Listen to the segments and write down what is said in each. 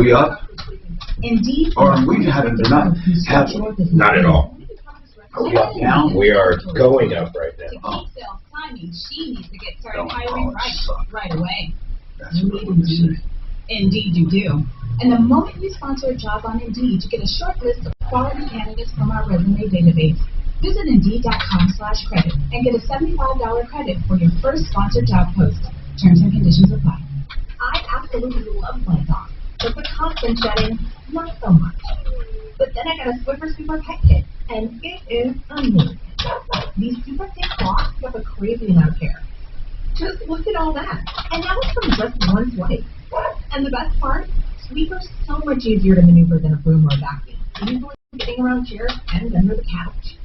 We up? Indeed. Or we haven't been up? Not at all. Are we up now? We are going up right now. To keep sales climbing, she needs to get started Don't hiring suck. right away. That's You what need I'm saying. Indeed you do. And the moment you sponsor a job on Indeed, you get a short list of quality candidates from our resume database. Visit Indeed.com/credit and get a $75 credit for your first sponsored job post. Terms and conditions apply. I absolutely love my dog, but the constant shedding, not so much. But then I got a Swiffer Super Pet Kit, and it is amazing. These super thick cloths have a crazy amount of hair. Just look at all that. And that was from just one swipe. And the best part, Swiffer's so much easier to maneuver than a broom or a vacuum. Easily getting around chairs and under the couch.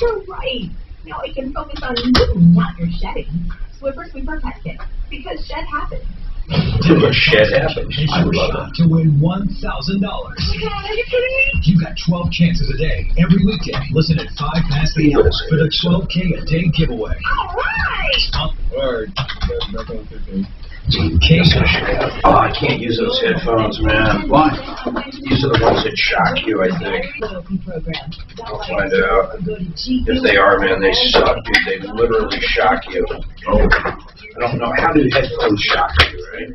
You're right. Now I can focus on you, not your shedding. Swiffer Super Pet Kit, because shed happens. Shed happens. I love it. To win $1,000. Are you kidding me? You got 12 chances a day, every weekend. Listen at 5 past the hour for the 12K a day giveaway. All right. Or, Oh, I can't use those headphones, man. Why? these are the ones that shock you, I think. Loyalty program. I'll find out. If they are, man, they suck, dude. They literally shock you. Oh, I don't know. How do headphones shock you, right?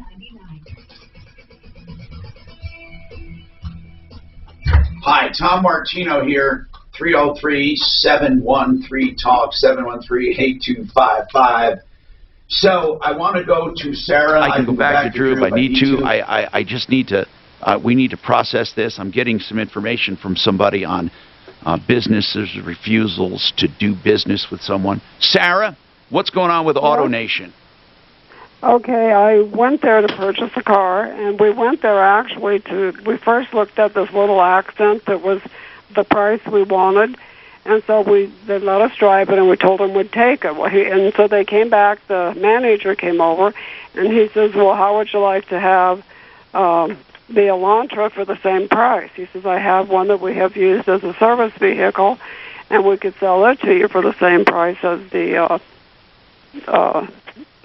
Hi, Tom Martino here. 303-713-TALK, 713-8255. So I want to go to Sarah. I can go back to Drew if I need to. I just need to, we need to process this. I'm getting some information from somebody on businesses' refusals to do business with someone. Sarah, what's going on with AutoNation? Okay, I went there to purchase a car, and we went there actually we first looked at this little accent that was the price we wanted, and so they let us drive it, and we told them we'd take it. And so they came back, the manager came over, and he says, well, how would you like to have the Elantra for the same price? He says, I have one that we have used as a service vehicle, and we could sell it to you for the same price as the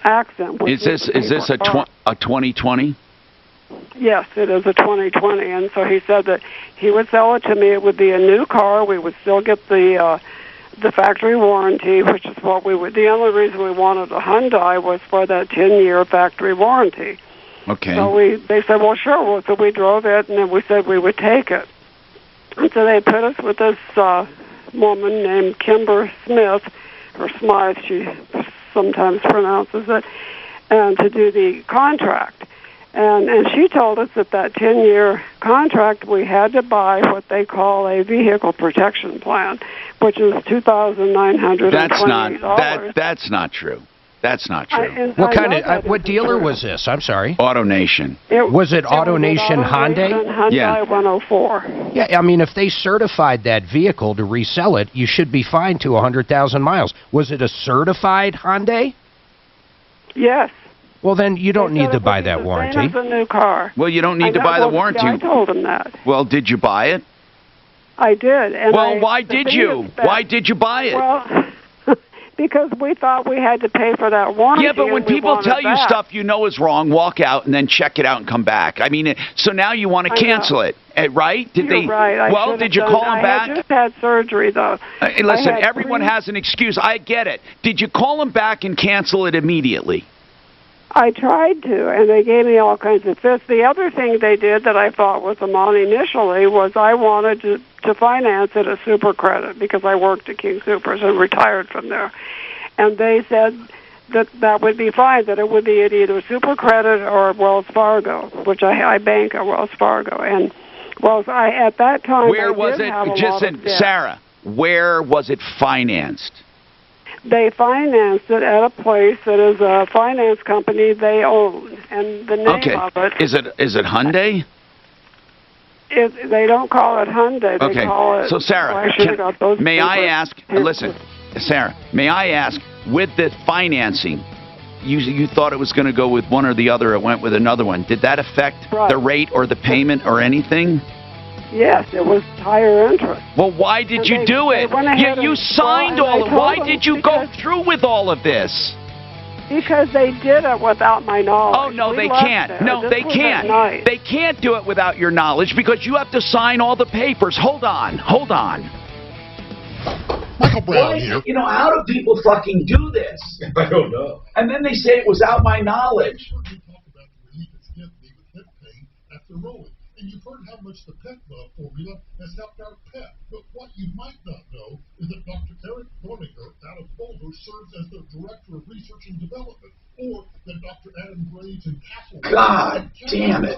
accent. Is this a 2020? Yes, it is a 2020, and so he said that he would sell it to me. It would be a new car. We would still get the factory warranty, which is what we would. The only reason we wanted a Hyundai was for that 10-year factory warranty. Okay. So they said, well, sure. Well, so we drove it, and then we said we would take it. And so they put us with this woman named Kimber Smith, or Smythe, she sometimes pronounces it, and to do the contract. And she told us that 10-year contract, we had to buy what they call a vehicle protection plan, which is $2,920. That's not true. That's not true. What dealer was this? I'm sorry. AutoNation. Was it AutoNation Hyundai? Hyundai 104. Yeah, I mean, if they certified that vehicle to resell it, you should be fined to 100,000 miles. Was it a certified Hyundai? Yes. Well, then you don't need to buy that warranty. It's a new car. Well, you don't need to buy the warranty. I told him that. Well, did you buy it? I did. And why did you? Why did you buy it? Well, because we thought we had to pay for that warranty. Yeah, but when people tell you stuff you know is wrong, walk out and then check it out and come back. I mean, so now you want to cancel it, right? You're right. Well, did you call them back? I just had surgery, though. Listen, everyone has an excuse. I get it. Did you call them back and cancel it immediately? I tried to, and they gave me all kinds of fits. The other thing they did that I thought was a mon initially was I wanted to finance it as super credit because I worked at King Soopers and retired from there. And they said that would be fine, that it would be at either super credit or Wells Fargo, which I bank at Wells Fargo. And at that time, where was it? Sarah, where was it financed? They financed it at a place that is a finance company they own, and the name of it is it Hyundai? They don't call it Hyundai. They call it. So Sarah, may I ask? Listen, Sarah, may I ask? With the financing, you thought it was going to go with one or the other. It went with another one. Did that affect the rate or the payment or anything? Yes, it was higher interest. Well, why did you do it? You signed all of it. Why did you go through with all of this? Because they did it without my knowledge. Oh, no, We they left can't. there. No, This they was at can't. night. They can't do it without your knowledge because you have to sign all the papers. Hold on. Hold on. Michael Brown here. You know, how do people fucking do this? I don't know. And then they say it was without my knowledge. We talk about the relief it's given me with hip pain after rolling. And you've heard how much the Pet Love formula has helped our pet. But what you might not know is that Dr. Eric Dorninger out of Boulder serves as the Director of Research and Development, or that Dr. Adam Graves in Castle. God damn it.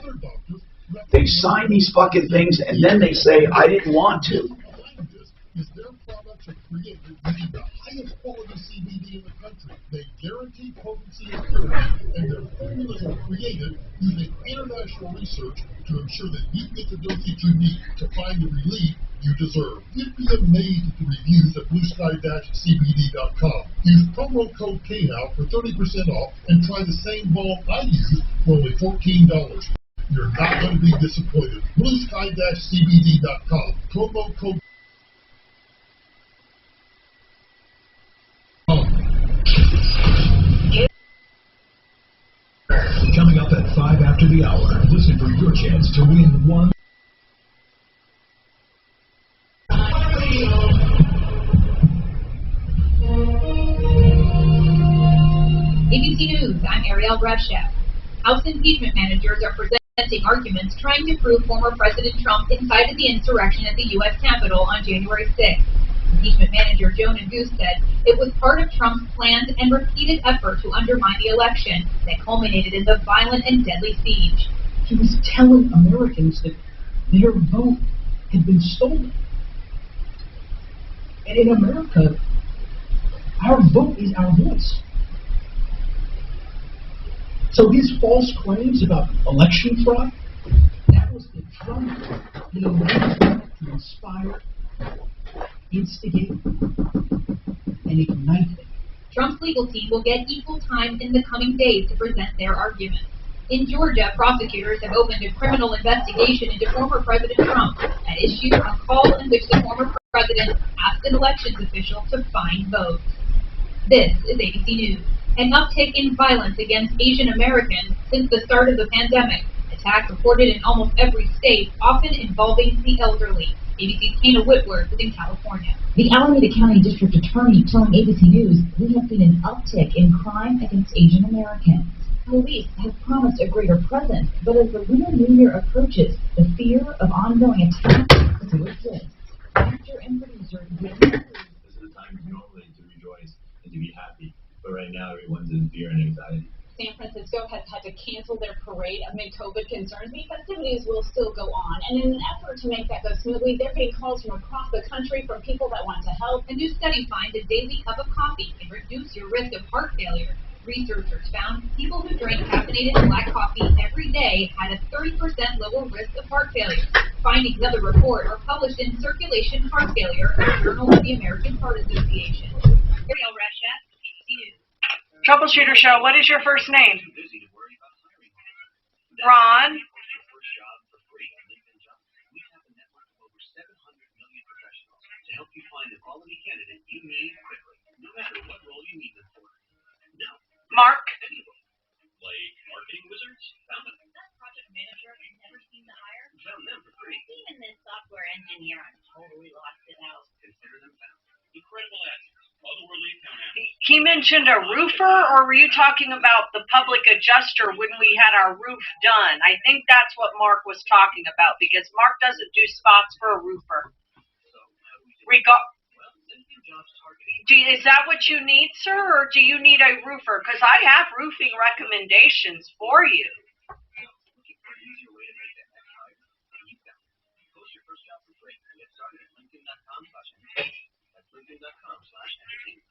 They sign these fucking things and then they say, I didn't want to. Behind this is their products are created using the highest quality CBD in the country. They guarantee potency and purity, and their formulas are created using international research to ensure that you get the dosage you need to find the relief you deserve. You'd be amazed at the reviews at bluesky-cbd.com. Use promo code KNOW for 30% off and try the same balm I use for only $14. You're not going to be disappointed. bluesky-cbd.com. Promo code Coming up at 5 after the hour, listen for your chance to win one. ABC News, I'm Ariel Brevchef. House impeachment managers are presenting arguments trying to prove former President Trump incited the insurrection at the U.S. Capitol on January 6th. Impeachment manager Jonah Goose said it was part of Trump's planned and repeated effort to undermine the election that culminated in the violent and deadly siege. He was telling Americans that their vote had been stolen. And in America, our vote is our voice. So his false claims about election fraud, that was the drum to inspire, instigate, and ignite them. Trump's legal team will get equal time in the coming days to present their arguments. In Georgia, prosecutors have opened a criminal investigation into former President Trump that issued a call in which the former president asked an elections official to find votes. This is ABC News. An uptick in violence against Asian Americans since the start of the pandemic. Attacks reported in almost every state, often involving the elderly. ABC's Hannah Whitworth is in California. The Alameda County District Attorney telling ABC News we have seen an uptick in crime against Asian Americans. Police have promised a greater presence, but as the Lunar New Year approaches, the fear of ongoing attacks exists. Actor and producer This is a time normally to rejoice and to be happy, but right now everyone's in fear and anxiety. San Francisco has had to cancel their parade amid COVID concerns. The festivities will still go on, and in an effort to make that go smoothly, they're getting calls from across the country from people that want to help. A new study finds a daily cup of coffee can reduce your risk of heart failure. Researchers found people who drank caffeinated black coffee every day had a 30% lower risk of heart failure. Findings of the report are published in Circulation Heart Failure, a journal of the American Heart Association. Ariel Brevchef, ABC News. Troubleshooter Show, what is your first name? Ron. To help you find the quality candidate you need quickly, no matter what role you need them for. No. Mark. Like marketing wizards? Found them. That project manager and never seen the hire? Found them for free. Even this software engineer, I'm totally lost it out. Consider them found. Incredible answers. Otherworldly account analysis. He mentioned a roofer, or were you talking about the public adjuster when we had our roof done? I think that's what Mark was talking about, because Mark doesn't do spots for a roofer. Is that what you need, sir, or do you need a roofer? Because I have roofing recommendations for you. Looking for an easier way to make that next hire? And you found it. Post your first job for free and get started at linkedin.com/entertainment. That's linkedin.com/entertainment.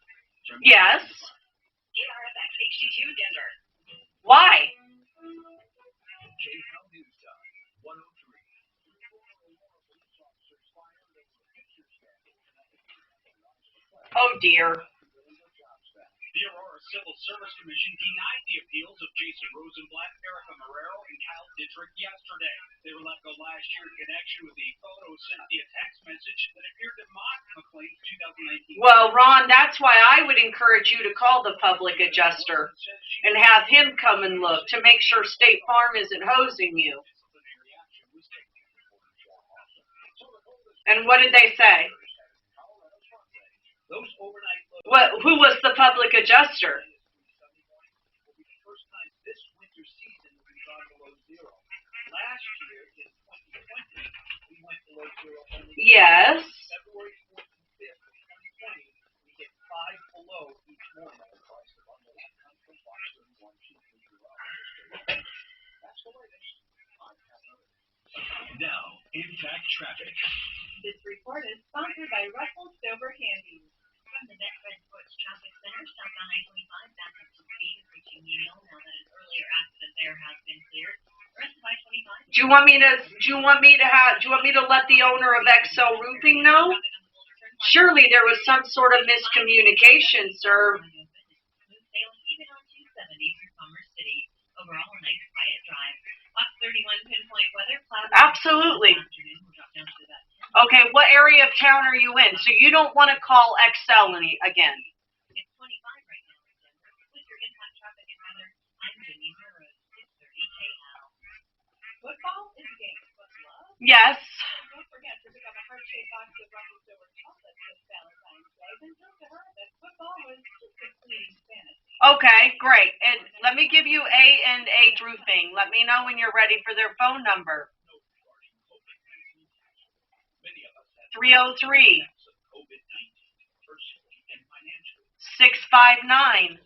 Yes. ARFX HD2 Denver. Why? KHOW News Time, 103. Oh, dear. The Aurora Civil Service Commission denied the appeals of Jason Rosenblatt, Erica Marrero, and Kyle Dittrich yesterday. They were let go last year in connection with the photo sent via text message that appeared to mock McLean's 2019. Well, Ron, that's why I would encourage you to call the public adjuster and have him come and look to make sure State Farm isn't hosing you. And what did they say? What? Who was the public adjuster? Yes. Now, impact traffic. This report is sponsored by Russell Silver Candy. From the Bedford Sports Traffic Center, southbound I-25, back up to speed is reaching Yale now that an earlier accident there has been cleared. The rest of I-25. Do you want me to let the owner of XL Roofing know? Surely there was some sort of miscommunication, sir. Even on 270 through Commerce City. Overall, a nice quiet drive. Fox 31 pinpoint weather. Absolutely. Okay, what area of town are you in? So you don't want to call XL again. It's 25 right now in Denver. With your impact traffic and weather, I'm Jenny Burrows, 630 KL. Football is a game of love. Yes. Don't forget to pick up a heart-shaped box of Russell Silver chocolates this Valentine's Day. Then prove to her that football was just a fleeting fantasy. Okay, great. And let me give you A&H Roofing. Let me know when you're ready for their phone number. 303 659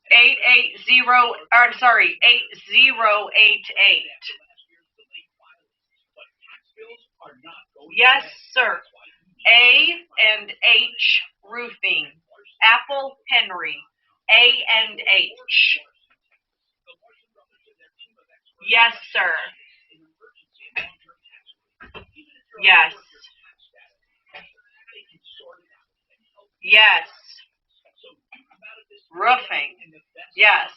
8088. Yes, sir. A&H Roofing. Apple Henry. A&H. Yes, sir. Yes. Yes. Roofing. Yes.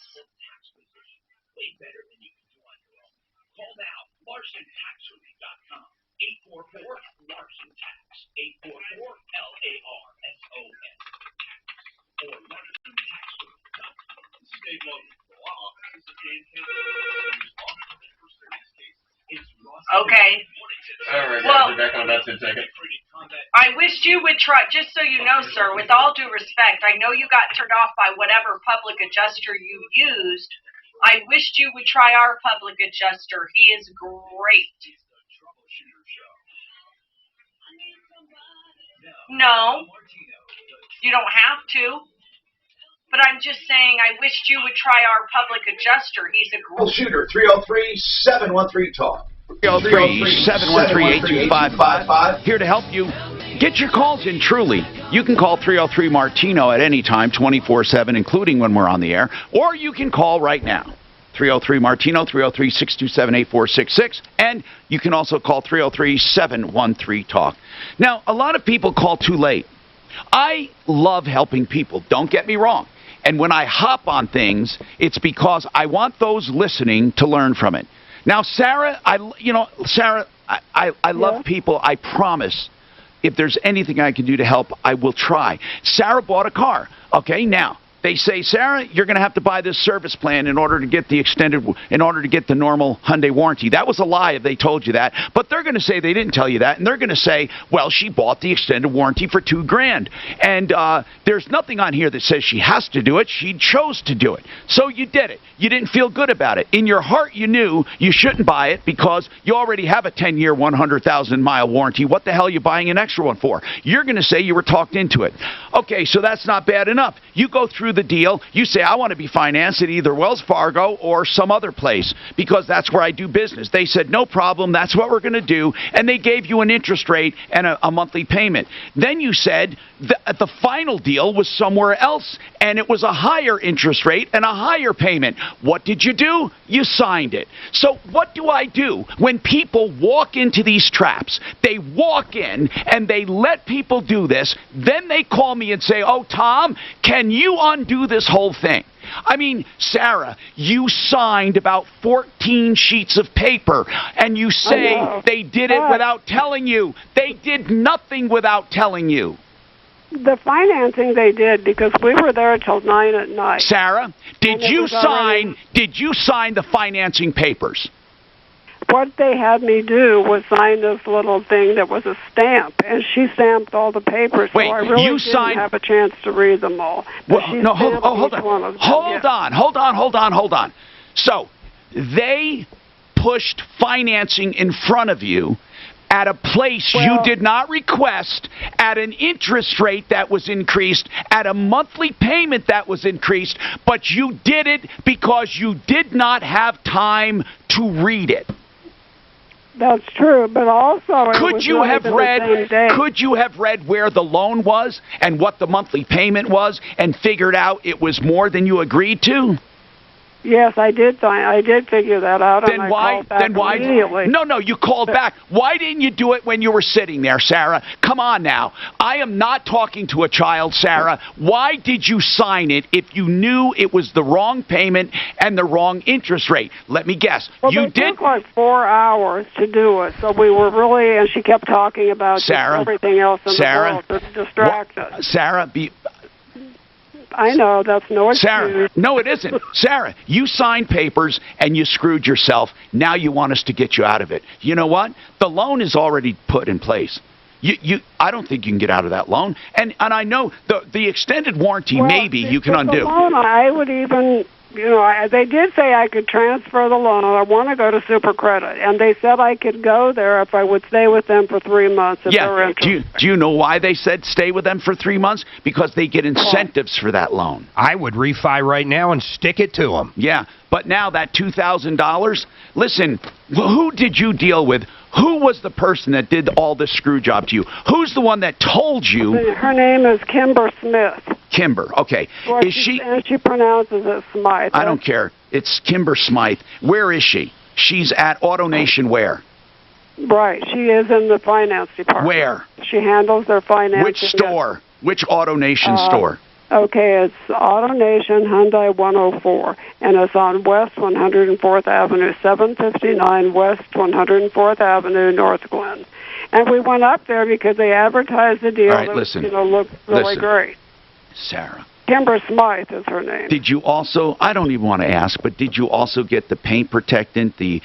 Call now, LarsonTaxRelief.com. 844-LARSON Tax. 844-LARSON. Or LarsonTaxRelief.com. Stay local. This is Dan Okay. All right, Well, guys, we're back on about 10 seconds. I wished you would try, just so you know, sir, with all due respect, I know you got turned off by whatever public adjuster you used. I wished you would try our public adjuster. He is great. No, you don't have to. But I'm just saying, I wished you would try our public adjuster. He's a great... Troubleshooter, 303-713-TALK. 303-713-8255. Here to help you. Get your calls in truly. You can call 303-MARTINO at any time, 24/7, including when we're on the air. Or you can call right now. 303-MARTINO, 303-627-8466. And you can also call 303-713-TALK. Now, a lot of people call too late. I love helping people. Don't get me wrong. And when I hop on things, it's because I want those listening to learn from it. Now, Sarah, I love people. I promise. If there's anything I can do to help, I will try. Sarah bought a car. Okay, now they say, Sarah, you're going to have to buy this service plan in order to get the normal Hyundai warranty. That was a lie if they told you that. But they're going to say they didn't tell you that, and they're going to say, well, she bought the extended warranty for $2,000. And there's nothing on here that says she has to do it. She chose to do it. So you did it. You didn't feel good about it. In your heart, you knew you shouldn't buy it because you already have a 10-year, 100,000-mile warranty. What the hell are you buying an extra one for? You're going to say you were talked into it. Okay, so that's not bad enough. You go through the deal. You say, I want to be financed at either Wells Fargo or some other place because that's where I do business. They said, no problem, that's what we're going to do. And they gave you an interest rate and a monthly payment. Then you said the final deal was somewhere else, and it was a higher interest rate and a higher payment. What did you do? You signed it. So what do I do when people walk into these traps? They walk in and they let people do this. Then they call me and say, oh, Tom, can you undo this whole thing? I mean, Sarah, you signed about 14 sheets of paper, and you say they did it without telling you. They did nothing without telling you. The financing they did because we were there till 9 at night. Sarah, did you sign the financing papers? What they had me do was sign this little thing that was a stamp, and she stamped all the papers, so I really didn't have a chance to read them all. Well, no, hold on. So, they pushed financing in front of you at a place you did not request, at an interest rate that was increased, at a monthly payment that was increased, but you did it because you did not have time to read it. That's true, but also could you have read where the loan was and what the monthly payment was and figured out it was more than you agreed to? Yes, I did figure that out. Then why? No, you called back. Why didn't you do it when you were sitting there, Sarah? Come on now. I am not talking to a child, Sarah. Why did you sign it if you knew it was the wrong payment and the wrong interest rate? Let me guess. Well, it took like 4 hours to do it, so we were really, and she kept talking about everything else in the world to distract us. Sarah, I know, that's no excuse. Sarah, no, it isn't. Sarah, you signed papers and you screwed yourself. Now you want us to get you out of it. You know what? The loan is already put in place. I don't think you can get out of that loan. And I know the extended warranty, maybe you can undo. The loan, I would even, they did say I could transfer the loan. I want to go to Super Credit. And they said I could go there if I would stay with them for 3 months if they were interested. Do you know why they said stay with them for 3 months? Because they get incentives for that loan. I would refi right now and stick it to them. Yeah, but now that $2,000, listen, who did you deal with? Who was the person that did all this screw job to you? Who's the one that told you? Her name is Kimber Smith. Kimber, okay. Well, and she pronounces it Smythe. I don't care. It's Kimber Smythe. Where is she? She's at AutoNation where? Right. She is in the finance department. Where? She handles their financing. Which store? Which AutoNation store? Okay, it's AutoNation Hyundai 104, and it's on West 104th Avenue, 759 West 104th Avenue, North Glen. And we went up there because they advertised the deal. All right, listen. Looked really great. Sarah. Kimber Smythe is her name. Did you also, I don't even want to ask, but did you also get the paint protectant, the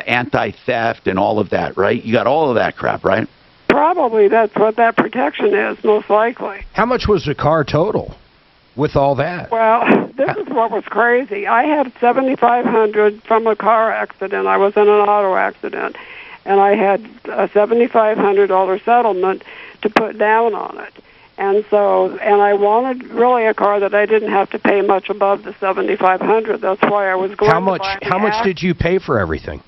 anti-theft and all of that, right? You got all of that crap, right? Probably that's what that protection is, most likely. How much was the car total with all that? Well, this is what was crazy. I had $7,500 from a car accident. I was in an auto accident, and I had a $7,500 settlement to put down on it. And I wanted really a car that I didn't have to pay much above the $7,500. That's why I was going How much did you pay for everything?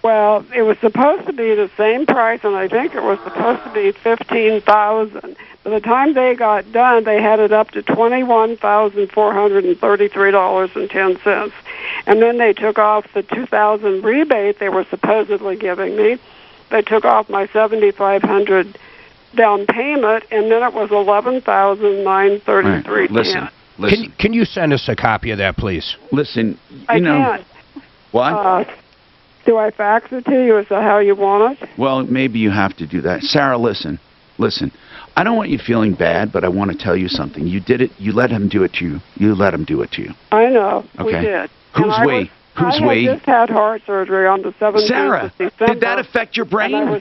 Well, it was supposed to be the same price, and I think it was supposed to be $15,000. By the time they got done, they had it up to $21,433.10. And then they took off the $2,000 rebate they were supposedly giving me. They took off my $7,500 down payment, and then it was $11,933.10. Listen. Can you send us a copy of that, please? Listen, I can't. What? Do I fax it to you? Is that how you want it? Well, maybe you have to do that. Sarah, listen. I don't want you feeling bad, but I want to tell you something. You did it. You let him do it to you. You let him do it to you. I know. Okay. We did. Who's we? Who's we? I just had heart surgery on the 17th Sarah, of December. did that affect your brain?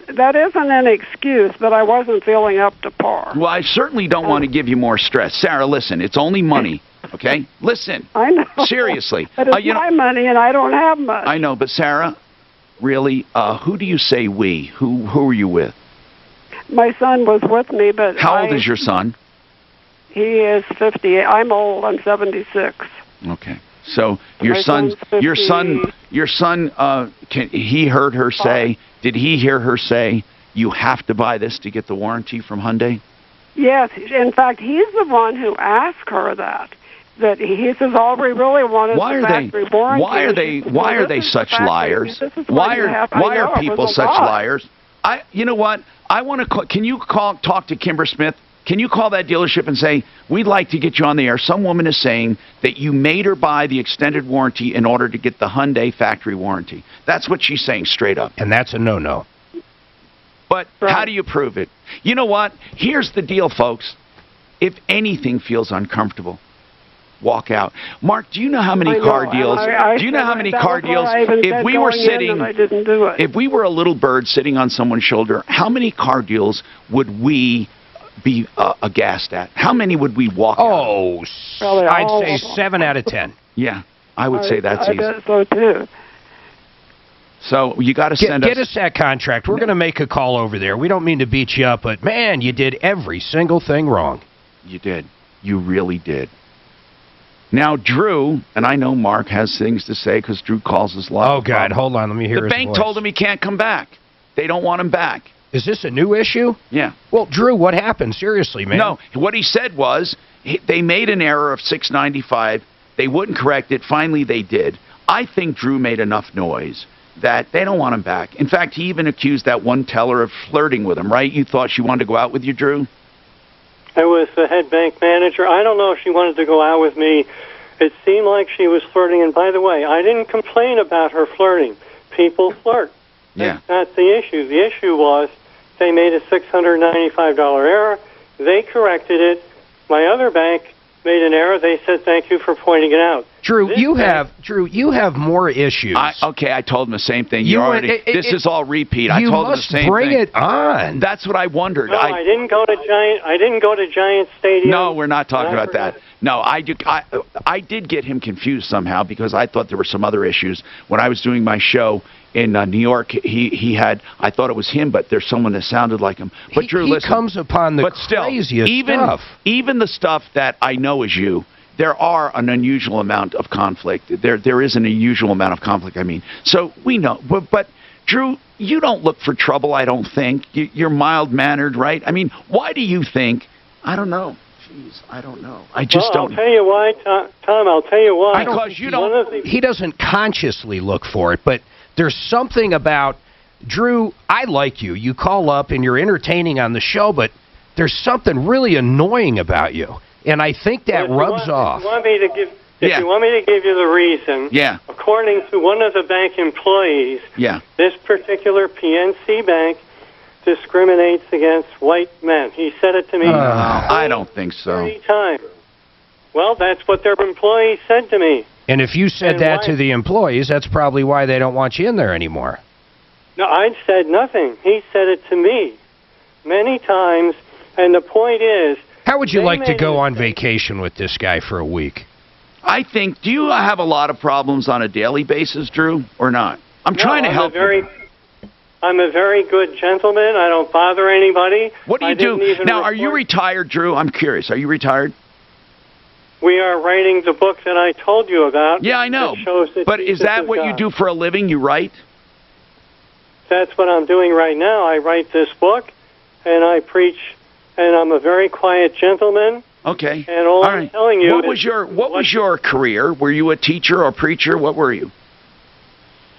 That isn't an excuse, but I wasn't feeling up to par. Well, I certainly don't want to give you more stress. Sarah, listen. It's only money. Okay? Listen. I know. Seriously. But it's my money, and I don't have much. I know, but Sarah, really, who do you say we? Who were you with? My son was with me, but How old is your son? He is 58. I'm old. I'm 76. Okay. So your My son, son's your son, 50. your son. He heard her say. Did he hear her say you have to buy this to get the warranty from Hyundai? Yes. In fact, he's the one who asked her that. That he says all we really want is the factory warranty. Why are they such liars? Why are people such liars? You know what? I want to call. Can you talk to Kimber Smith? Can you call that dealership and say, we'd like to get you on the air? Some woman is saying that you made her buy the extended warranty in order to get the Hyundai factory warranty. That's what she's saying straight up. And that's a no-no. But how do you prove it? You know what? Here's the deal, folks. If anything feels uncomfortable, walk out. Mark, do you know how many car deals? Do you know how many car deals? If we were sitting, I didn't do it. If we were a little bird sitting on someone's shoulder, how many car deals would we be aghast at? How many would we walk out? Oh, I'd say 7 out of 10. Yeah, I would say that's easy. I bet so too. So you got to send Get us that contract. We're going to make a call over there. We don't mean to beat you up, but man, you did every single thing wrong. You did. You really did. Now, Drew, and I know Mark has things to say because Drew calls us live. Oh, God, hold on. Let me hear his voice. The bank told him he can't come back. They don't want him back. Is this a new issue? Yeah. Well, Drew, what happened? Seriously, man. No, what he said was they made an error of $695. They wouldn't correct it. Finally, they did. I think Drew made enough noise that they don't want him back. In fact, he even accused that one teller of flirting with him, right? You thought she wanted to go out with you, Drew? I was the head bank manager. I don't know if she wanted to go out with me. It seemed like she was flirting. And by the way, I didn't complain about her flirting. People flirt. Yeah. That's not the issue. The issue was they made a $695 error. They corrected it. My other bank made an error. They said thank you for pointing it out. Drew, you have more issues. I told him the same thing. This is all repeat. I told him the same thing. You must bring it on. That's what I wondered. No, I didn't go to Giant Stadium. No, we're not talking about that. No, I did get him confused somehow because I thought there were some other issues when I was doing my show in New York. I thought it was him, but there's someone that sounded like him. But Drew, listen. He comes upon the craziest stuff. Even the stuff that I know is you. There are an unusual amount of conflict. There is an unusual amount of conflict, I mean. So we know. But Drew, you don't look for trouble, I don't think. You're mild-mannered, right? I mean, why do you think? I don't know. Jeez, I don't know. I just don't. I'll tell you why, Tom. I'll tell you why. Because you don't. He doesn't consciously look for it, but there's something about Drew. I like you. You call up and you're entertaining on the show, but there's something really annoying about you. And I think that rubs off. If you want me to give you the reason, according to one of the bank employees, this particular PNC bank discriminates against white men. He said it to me. I don't think so. 30 times. Well, that's what their employee said to me. And if you said that to the employees, that's probably why they don't want you in there anymore. No, I said nothing. He said it to me many times. And the point is, how would you like to go on vacation with this guy for a week? I think, do you have a lot of problems on a daily basis, Drew, or not? I'm trying to help you. I'm a very good gentleman. I don't bother anybody. What do you do? Now, are you retired, Drew? I'm curious. Are you retired? We are writing the book that I told you about. Yeah, I know. But is that what you do for a living? You write? That's what I'm doing right now. I write this book, and I preach. And I'm a very quiet gentleman. Okay. And all I'm telling you what was your career? Were you a teacher or preacher? What were you?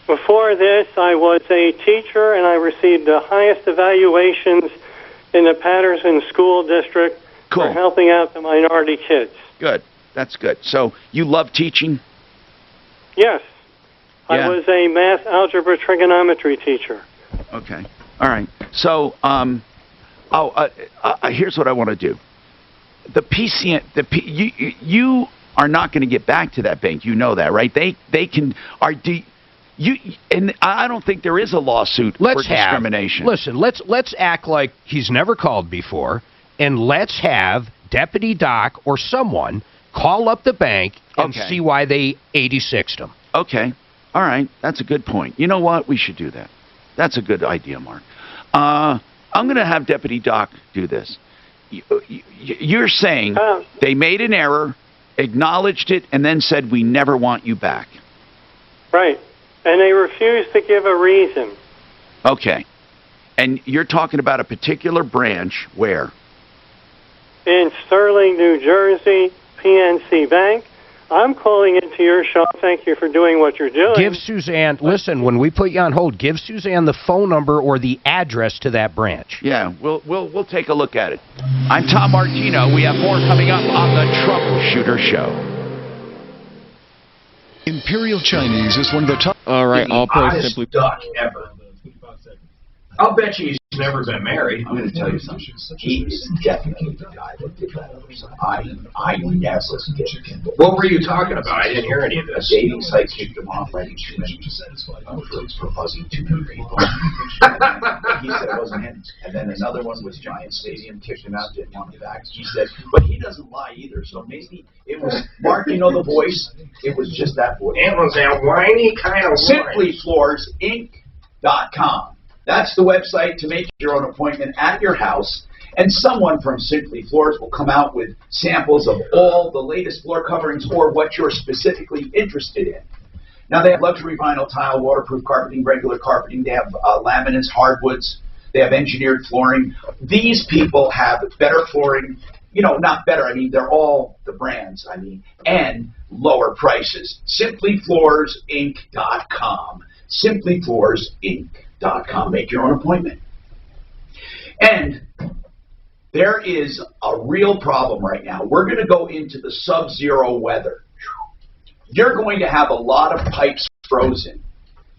Before this, I was a teacher, and I received the highest evaluations in the Patterson School District for helping out the minority kids. Good. That's good. So you love teaching? Yes. I was a math, algebra, trigonometry teacher. Okay. All right. So, here's what I want to do. You are not going to get back to that bank. You know that, right? They can. And I don't think there is a lawsuit for discrimination. Listen, let's act like he's never called before, and let's have Deputy Doc or someone call up the bank and see why they 86'd him. Okay. All right. That's a good point. You know what? We should do that. That's a good idea, Mark. I'm going to have Deputy Doc do this. you're saying they made an error, acknowledged it, and then said, we never want you back. Right. And they refused to give a reason. Okay. And you're talking about a particular branch where? In Sterling, New Jersey, PNC Bank. I'm calling into your show. Thank you for doing what you're doing. Give Suzanne, listen, when we put you on hold, give Suzanne the phone number or the address to that branch. Yeah, we'll take a look at it. I'm Tom Martino. We have more coming up on the Troubleshooter Show. Imperial Chinese is one of the top... All right, all pro hottest simply... duck ever. I'll bet you he's never been married. I'm going to tell you something. He is definitely the guy that did that other side. I never get him. What were you talking about? I didn't hear any of A this. dating site kicked him off writing too many for buzzing too many people. He said it wasn't him. And then another one was Giant Stadium, kicked him out, didn't want him back. He said, but he doesn't lie either. So maybe it was, Mark, you know the voice? It was just that voice. It was that whiny kind of SimplyFloorsInc.com. That's the website to make your own appointment at your house, and someone from Simply Floors will come out with samples of all the latest floor coverings or what you're specifically interested in. Now, they have luxury vinyl tile, waterproof carpeting, regular carpeting. They have laminates, hardwoods. They have engineered flooring. These people have better flooring. You know, not better. I mean, they're all the brands, I mean, and lower prices. SimplyFloorsInc.com. SimplyFloorsInc.com. Make your own appointment. And there is a real problem right now. We're going to go into the sub-zero weather. You're going to have a lot of pipes frozen.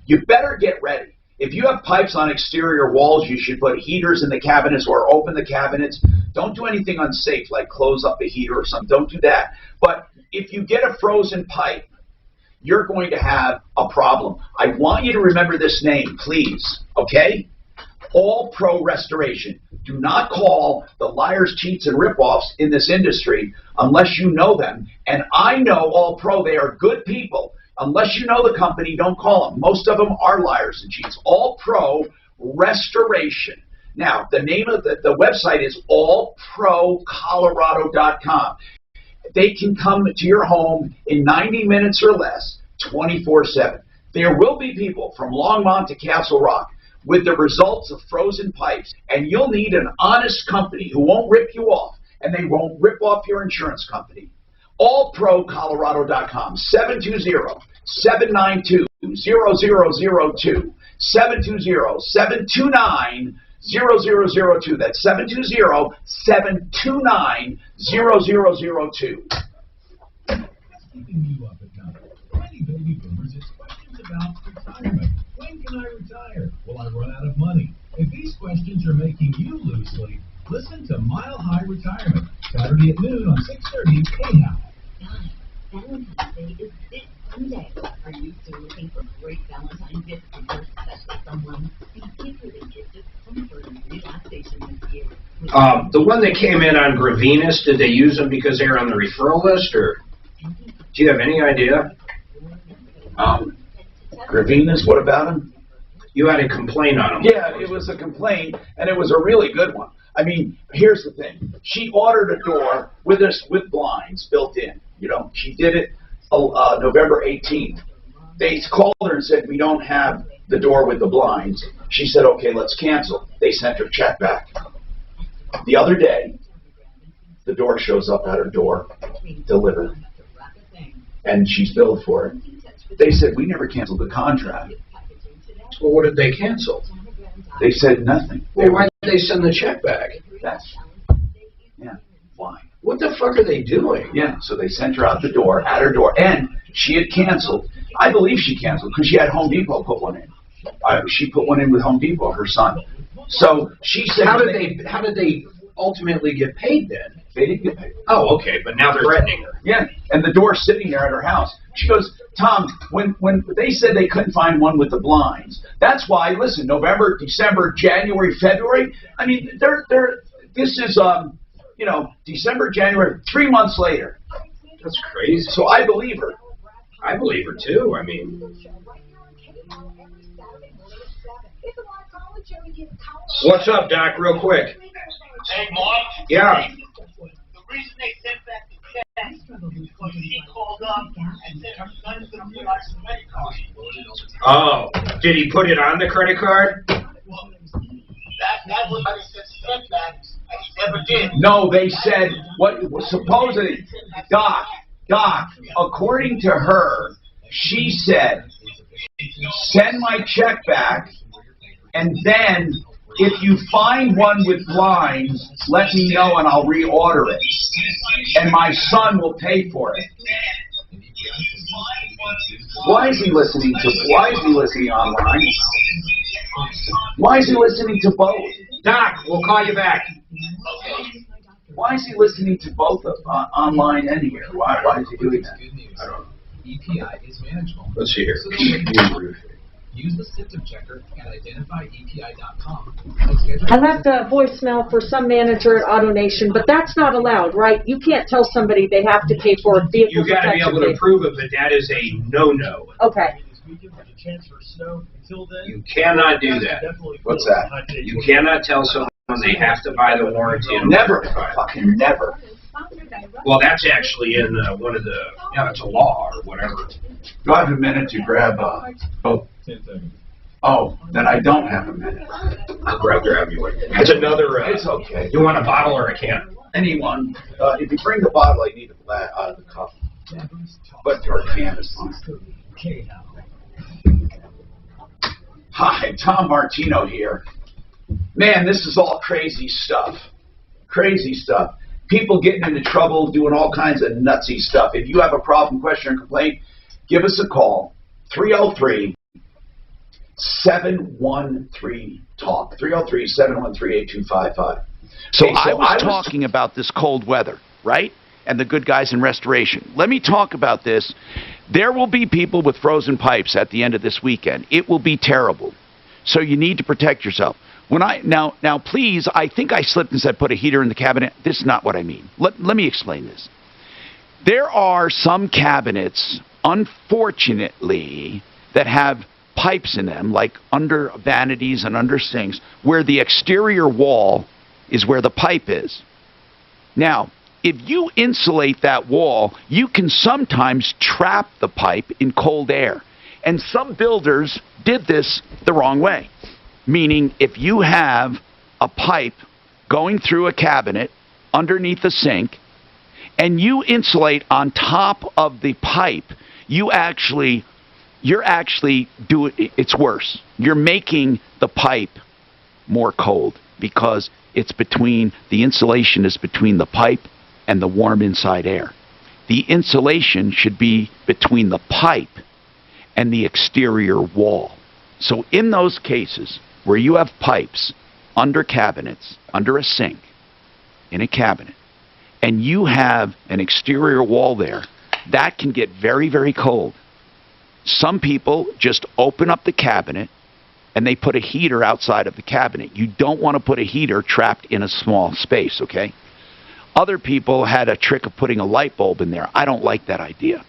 You better get ready. If you have pipes on exterior walls, you should put heaters in the cabinets or open the cabinets. Don't do anything unsafe like close up a heater or something. Don't do that. But if you get a frozen pipe, you're going to have a problem. I want you to remember this name, please, okay? All Pro Restoration. Do not call the liars, cheats, and ripoffs in this industry unless you know them. And I know All Pro. They are good people. Unless you know the company, don't call them. Most of them are liars and cheats. All Pro Restoration. Now, the name of the website is allprocolorado.com. They can come to your home in 90 minutes or less, 24/7. There will be people from Longmont to Castle Rock with the results of frozen pipes, and you'll need an honest company who won't rip you off, and they won't rip off your insurance company. allprocolorado.com, 720-792-0002, 720-729-0002. That's 720-729-0002. Keeping you up at night. Many baby boomers have questions about retirement. When can I retire? Will I run out of money? If these questions are making you lose sleep, listen to Mile High Retirement, Saturday at noon on 6:30 KHOW. Valentine's Day is this Sunday. Are you still looking for great Valentine's gifts for your special someone? Be secretly gifted comfort and relaxation this year. The one that came in on Gravinus, did they use them because they were on the referral list, or do you have any idea? Gravinus, what about him? You had a complaint on him. Yeah, it was a complaint, and it was a really good one. I mean, here's the thing. She ordered a door with blinds built in. You know, she did it November 18th. They called her and said, we don't have the door with the blinds. She said, okay, let's cancel. They sent her check back. The other day, the door shows up at her door, delivered, and she's billed for it. They said, we never canceled the contract. Well, what did they cancel? They said nothing. Well, why did they send the check back? Yeah, why? What the fuck are they doing? Yeah, so they sent her out the door, at her door, and she had canceled. I believe she canceled because she had Home Depot put one in. She put one in with Home Depot, her son. So she said, How did they ultimately get paid then? They didn't get paid. Oh, okay, but now they're threatening her. Yeah, and the door's sitting there at her house. She goes, Tom, when they said they couldn't find one with the blinds, that's why, listen, November, December, January, February, I mean, this is, you know, December, January, 3 months later. That's crazy. So I believe her. I believe her, too. I mean... What's up, Doc, real quick? Hey, Mark. Yeah. The reason they sent back the check is because he called up and said her son's going to put on his credit card. Oh, did he put it on the credit card? That was what he said sent back, and he never did. No, they said, what was supposedly, Doc, according to her, she said, send my check back, and then if you find one with blinds, let me know and I'll reorder it. And my son will pay for it. Why is he listening online? Why is he listening to both? Doc, we'll call you back. Why is he listening to both online and here? Why is he doing that? I don't know. EPI is manageable. Let's see here. Use the symptom checker at identifyepi.com. I left a voicemail for some manager at AutoNation, but that's not allowed, right? You can't tell somebody they have to pay for a vehicle. You got to be able to prove it, but that is a no-no. Okay. You cannot do that. What's that? You cannot tell someone they have to buy the warranty. Never. Fucking never. Well, that's actually in one of the, it's a law or whatever. Do I have a minute to grab Oh, then I don't have a minute. I'll grab you one. That's another, it's okay. You want a bottle or a can? Anyone. If you bring the bottle, I need it out of the cup. But your can is fine. Hi, Tom Martino here. Man, this is all crazy stuff. Crazy stuff. People getting into trouble, doing all kinds of nutsy stuff. If you have a problem, question, or complaint, give us a call. 303-713-TALK. 303-713-8255. So I was talking about this cold weather, right? And the good guys in restoration. Let me talk about this. There will be people with frozen pipes at the end of this weekend. It will be terrible. So you need to protect yourself. Now, please, I think I slipped and said put a heater in the cabinet. This is not what I mean. Let me explain this. There are some cabinets, unfortunately, that have pipes in them, like under vanities and under sinks, where the exterior wall is where the pipe is. Now, if you insulate that wall, you can sometimes trap the pipe in cold air. And some builders did this the wrong way. Meaning, if you have a pipe going through a cabinet underneath the sink, and you insulate on top of the pipe, it's worse. You're making the pipe more cold because the insulation is between the pipe and the warm inside air. The insulation should be between the pipe and the exterior wall. So in those cases where you have pipes under cabinets, under a sink, in a cabinet, and you have an exterior wall there, that can get very, very cold. Some people just open up the cabinet and they put a heater outside of the cabinet. You don't want to put a heater trapped in a small space, okay? Other people had a trick of putting a light bulb in there. I don't like that idea.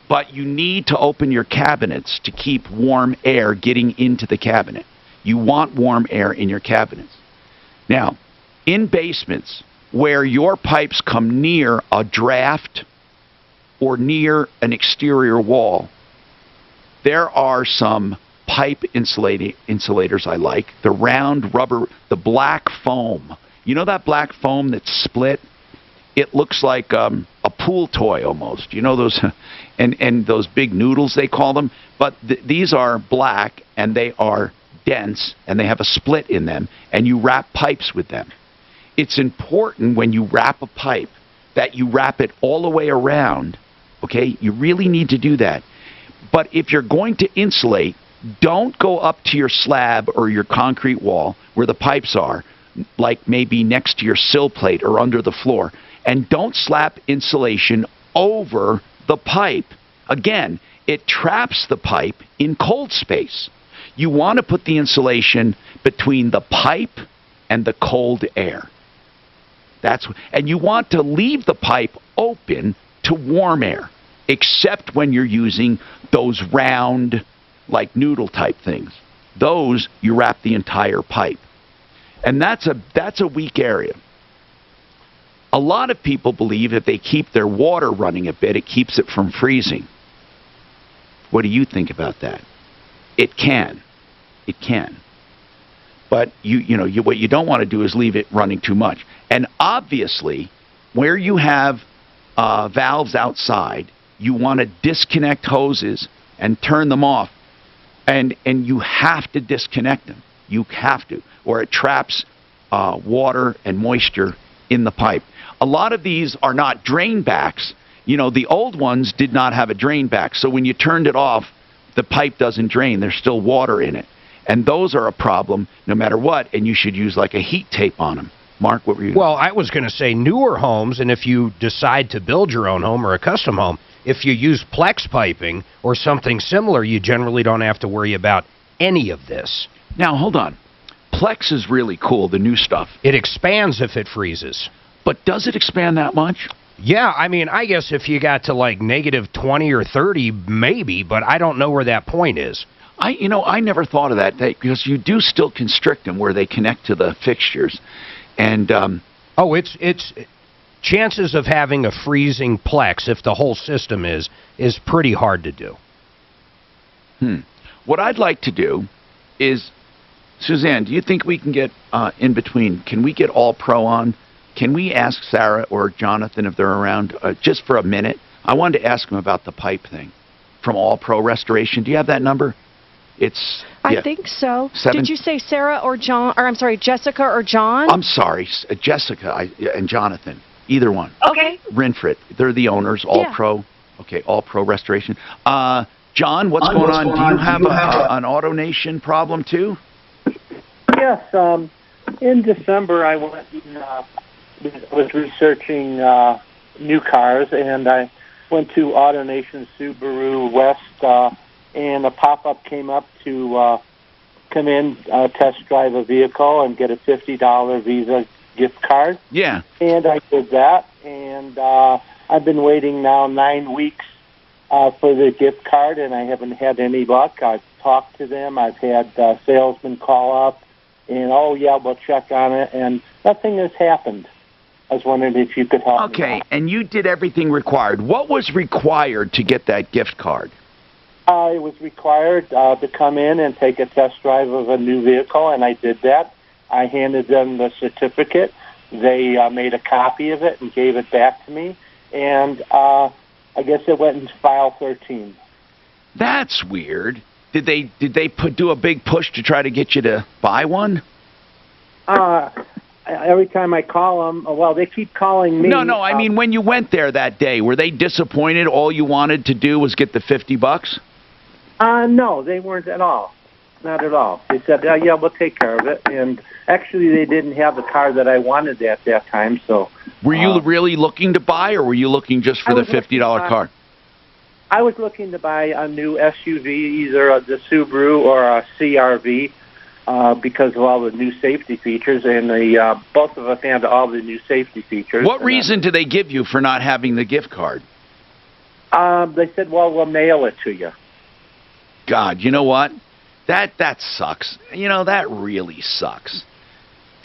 But you need to open your cabinets to keep warm air getting into the cabinet. You want warm air in your cabinets. Now, in basements where your pipes come near a draft or near an exterior wall, there are some pipe insulators I like. The round rubber, the black foam. You know that black foam that's split? It looks like a pool toy almost. You know those, and those big noodles they call them? But these are black and they are dense and they have a split in them, and you wrap pipes with them. It's important when you wrap a pipe that you wrap it all the way around, okay? You really need to do that. But if you're going to insulate, don't go up to your slab or your concrete wall where the pipes are, like maybe next to your sill plate or under the floor. And don't slap insulation over the pipe. Again, it traps the pipe in cold space. You want to put the insulation between the pipe and the cold air. And you want to leave the pipe open to warm air, except when you're using those round, like noodle type things. Those, you wrap the entire pipe. And that's a weak area. A lot of people believe if they keep their water running a bit, it keeps it from freezing. What do you think about that? It can. It can. But what you don't want to do is leave it running too much. And obviously, where you have valves outside, you want to disconnect hoses and turn them off. And you have to disconnect them. You have to, or it traps water and moisture in the pipe. A lot of these are not drain backs. The old ones did not have a drain back. So when you turned it off, the pipe doesn't drain. There's still water in it. And those are a problem no matter what, and you should use like a heat tape on them. Mark, what were you... Well, I was going to say newer homes, and if you decide to build your own home or a custom home, if you use Plex piping or something similar, you generally don't have to worry about any of this. Now, hold on. Plex is really cool, the new stuff. It expands if it freezes. But does it expand that much? Yeah, I mean, I guess if you got to like negative 20 or 30, maybe, but I don't know where that point is. I never thought of that, because you do still constrict them where they connect to the fixtures. And it's chances of having a freezing Plex, if the whole system is pretty hard to do. What I'd like to do is, Suzanne, do you think we can get in between? Can we get All Pro on? Can we ask Sarah or Jonathan if they're around just for a minute? I wanted to ask them about the pipe thing from All Pro Restoration. Do you have that number? I think so. Did you say Sarah or John? Or I'm sorry, Jessica or John? I'm sorry, Jessica and Jonathan. Either one. Okay. Renfrit. They're the owners. All Pro. Okay, All Pro Restoration. John, what's going on? Do you have an AutoNation problem too? Yes. In December, I went and was researching new cars, and I went to AutoNation Subaru West. And a pop-up came up to come in, test drive a vehicle, and get a $50 Visa gift card. Yeah. And I did that, and I've been waiting now 9 weeks for the gift card, and I haven't had any luck. I've talked to them. I've had salesmen call up, and, oh, yeah, we'll check on it, and nothing has happened. I was wondering if you could help me. Okay, and you did everything required. What was required to get that gift card? It was required to come in and take a test drive of a new vehicle, and I did that. I handed them the certificate. They made a copy of it and gave it back to me, and I guess it went into file 13. That's weird. Did they do a big push to try to get you to buy one? Every time I call them, well, they keep calling me. No, I mean when you went there that day, were they disappointed? All you wanted to do was get the $50? No, they weren't at all. Not at all. They said, yeah, we'll take care of it. And actually, they didn't have the car that I wanted at that time. So, were you really looking to buy, or were you looking just for the $50 car? I was looking to buy a new SUV, either the Subaru or a CRV, because of all the new safety features. And both of us have all the new safety features. What reason do they give you for not having the gift card? They said, well, we'll mail it to you. God, you know what? That sucks. That really sucks.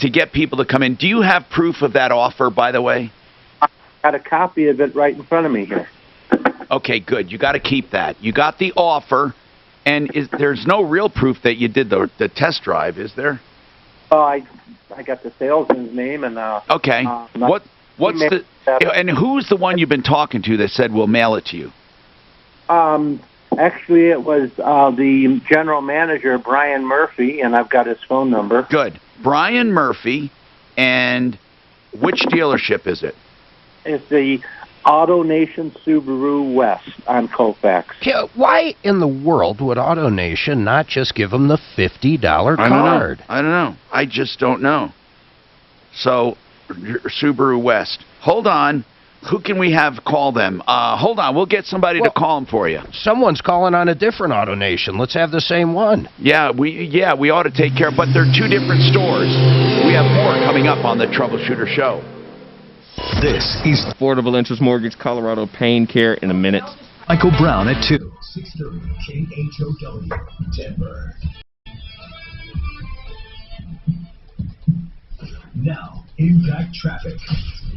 To get people to come in. Do you have proof of that offer, by the way? I got a copy of it right in front of me here. Okay, good. You got to keep that. You got the offer, and there's no real proof that you did the test drive, is there? Oh, I got the salesman's name and. Okay. What's and who's the one you've been talking to that said we'll mail it to you? Actually, it was the general manager, Brian Murphy, and I've got his phone number. Good. Brian Murphy, and which dealership is it? It's the AutoNation Subaru West on Colfax. Yeah, why in the world would AutoNation not just give them the $50 card? I don't know. I just don't know. So, Subaru West. Hold on. Who can we have call them? Hold on, we'll get somebody to call them for you. Someone's calling on a different AutoNation. Let's have the same one. Yeah, we ought to take care of, but they're two different stores. We have more coming up on the Troubleshooter Show. This is Affordable Interest Mortgage Colorado Pain Care in a minute. Michael Brown at 2. 630 KHOW, Denver. Now, impact traffic.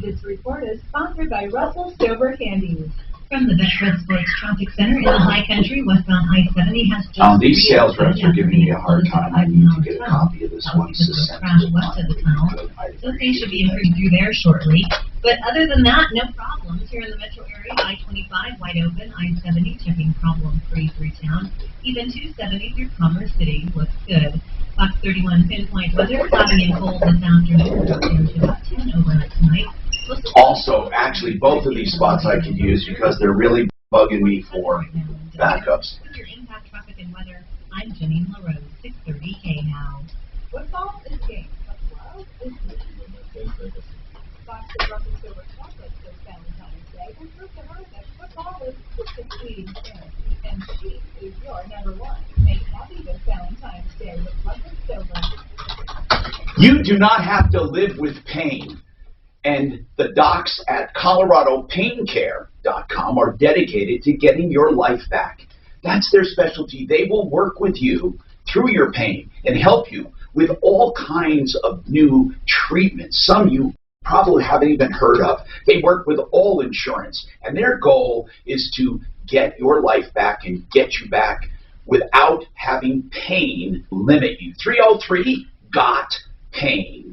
This report is sponsored by Russell Silver Candies. From the Veterans Sports Traffic Center in the High Country, westbound I-70 has just these sales reps are giving me a hard time. I need to get a copy of this one. Crash west of the tunnel, so things should be improved through there shortly. But other than that, no problems here in the metro area. I-25 wide open, I-70 checking problem-free through town. Even 270 through Commerce City looks good. Fox 31 pinpoint weather, cloudy and cold this afternoon, down to about 10 overnight tonight. Also, actually, both of these spots I could use because they're really bugging me for backups. With your impact traffic and weather, I'm Jenny LaRose, 630 KNOW. Football is game, but love is good. Fox and Russell Silver chocolate this Valentine's Day, and prove to her that football is just a fleeting thing, and she is your number one. Make happy this Valentine's Day with Russell Silver. You do not have to live with pain. And the docs at ColoradoPainCare.com are dedicated to getting your life back. That's their specialty. They will work with you through your pain and help you with all kinds of new treatments. Some you probably haven't even heard of. They work with all insurance, and their goal is to get your life back and get you back without having pain limit you. 303-GOT-PAIN.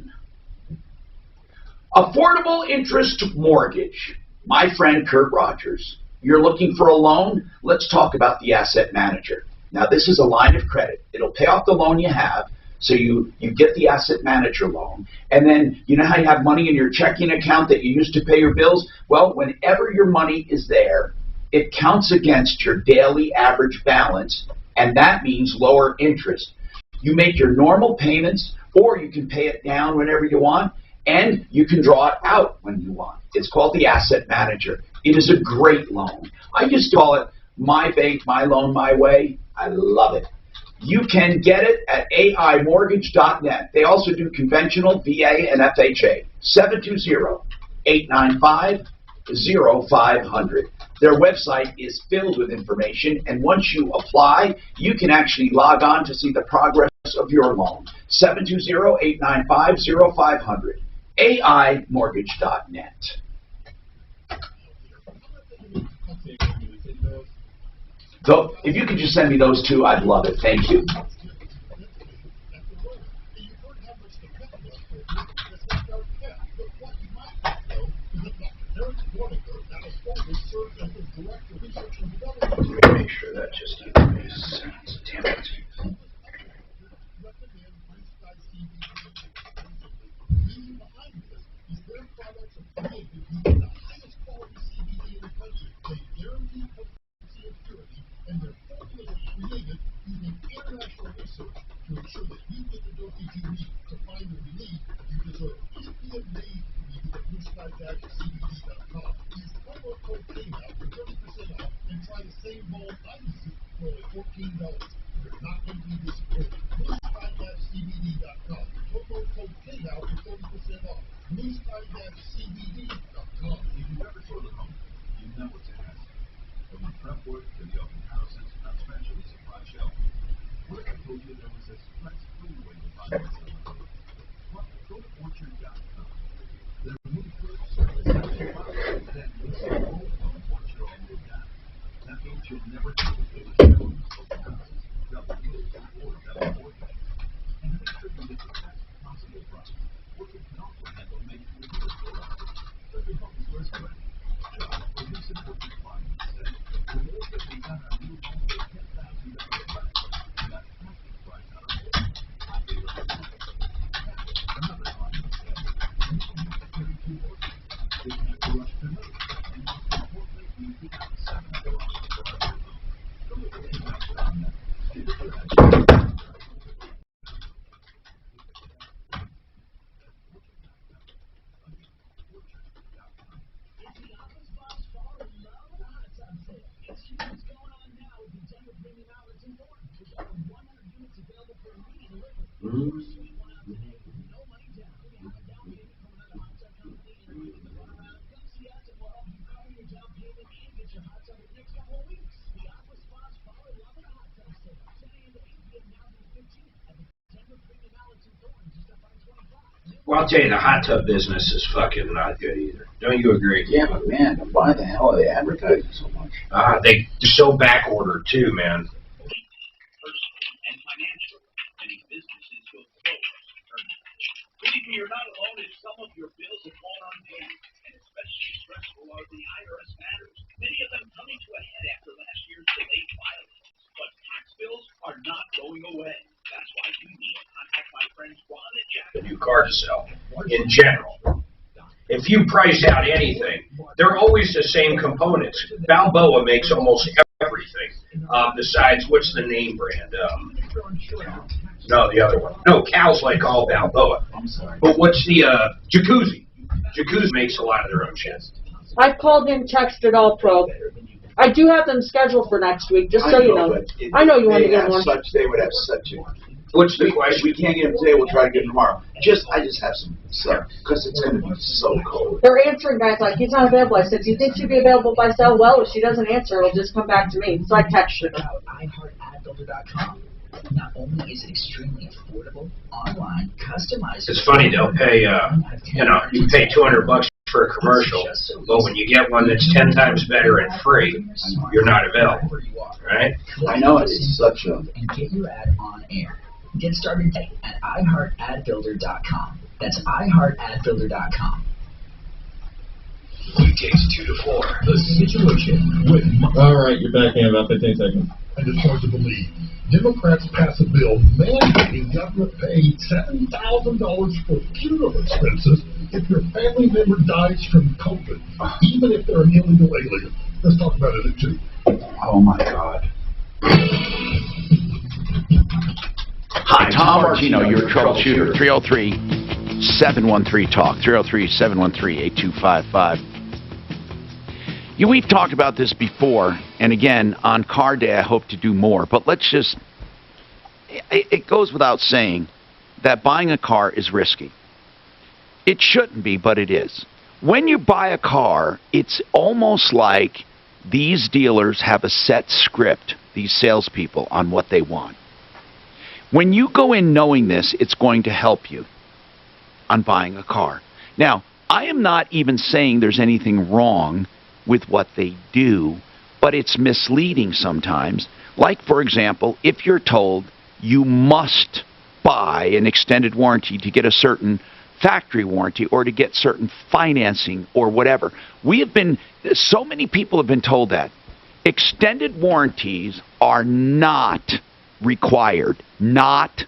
Affordable interest mortgage. My friend Kurt Rogers. You're looking for a loan? Let's talk about the asset manager. Now, this is a line of credit. It'll pay off the loan you have, so you get the asset manager loan. And then, you know how you have money in your checking account that you used to pay your bills? Well, whenever your money is there, it counts against your daily average balance, and that means lower interest. You make your normal payments, or you can pay it down whenever you want, and you can draw it out when you want. It's called the asset manager. It is a great loan. I just call it my bank, my loan, my way. I love it. You can get it at aimortgage.net. They also do conventional, VA, and FHA. 720-895-0500. Their website is filled with information, and once you apply, you can actually log on to see the progress of your loan. 720-895-0500. aimortgage.net. So if you could just send me those two, I'd love it. Thank you. Make sure that just makes sense. Damn it. And their formulas are created using international research to ensure that you get the dosage you need to find the relief you deserve. It's being made for you at BlueSkyCBD.com. Use promo code KNOW for 30% off and try the same bowl I use for only $14. You're not going to be disappointed. BlueSky-CBD.com. Promo code KNOW for 30% off. BlueSky-CBD.com. If you've ever sold a home, you know what to ask. From the prep work to the open houses, not to mention the supply shelf. What if I told you there was a stress-free way to buy this home? Well, go to Orchard.com. Their new first service has a product that makes your whole home Orchard all moved out. That means you'll never have to pay for open houses, double moves, or double mortgage. And make sure you get the best possible price. Orchard can also handle making your deal for us. So your home is less ready. Shop for recent Orchard clients said, the more that we got our new home for $10,000 less, and that's asking price on our home. I gave it a look. Another client said, you don't have to carry two horses. You don't have to rush to move. And most importantly, you do have $700 for our new home. Go to Orchard.com. See what you're at. Well, I'll tell you, the hot tub business is fucking not good either. Don't you agree? Yeah, but man, why the hell are they advertising so much? They're so back ordered too, man. And financial, many businesses will close. Believe me, you're not alone if some of your bills have gone unpaid, and especially stressful are the IRS matters. Many of them coming to a head after last year's delayed filings. But tax bills are not going away. That's why you need to contact my friends Ron and Jack. A new car to sell, in general. If you price out anything, they're always the same components. Balboa makes almost everything. Besides, what's the name brand? No, the other one. No, Cal's like all Balboa. I'm sorry. But what's the Jacuzzi? Jacuzzi makes a lot of their own shit. I've called in, texted All Pro. I do have them scheduled for next week, just so you know. I know you want to get one. They would have such a... What's the question? We can't get them today, we'll try to get them tomorrow. I just have some stuff, because it's going to be so cold. They're answering back like, he's not available. I said, do you think she'll be available by cell? Well, if she doesn't answer, it'll just come back to me. So I texted her. iHeartAdBuilder.com. Not only is it extremely affordable, online, customized... It's funny, they'll pay, you pay $200 for a commercial, but when you get one that's 10 times better and free, you're not available, right? I know, it's such a... And get your ad on air. Get started today at iHeartAdBuilder.com. That's iHeartAdBuilder.com. Weekdays 2 to 4. The Situation with... All right, you're back in about 15 seconds. And it's hard to believe. Democrats pass a bill mandating government pay $7,000 for funeral expenses if your family member dies from COVID, even if they're an illegal alien. Let's talk about it at 2. Oh, my God. Hi, Tom Martino, your troubleshooter, 303-713-TALK, 303-713-8255. We've talked about this before, and again, on Car Day, I hope to do more, but let's just, it goes without saying that buying a car is risky. It shouldn't be, but it is. When you buy a car, it's almost like these dealers have a set script, these salespeople, on what they want. When you go in knowing this, it's going to help you on buying a car. Now, I am not even saying there's anything wrong with what they do, but it's misleading sometimes. Like, for example, if you're told you must buy an extended warranty to get a certain factory warranty or to get certain financing or whatever. So many people have been told that. Extended warranties are not required. Not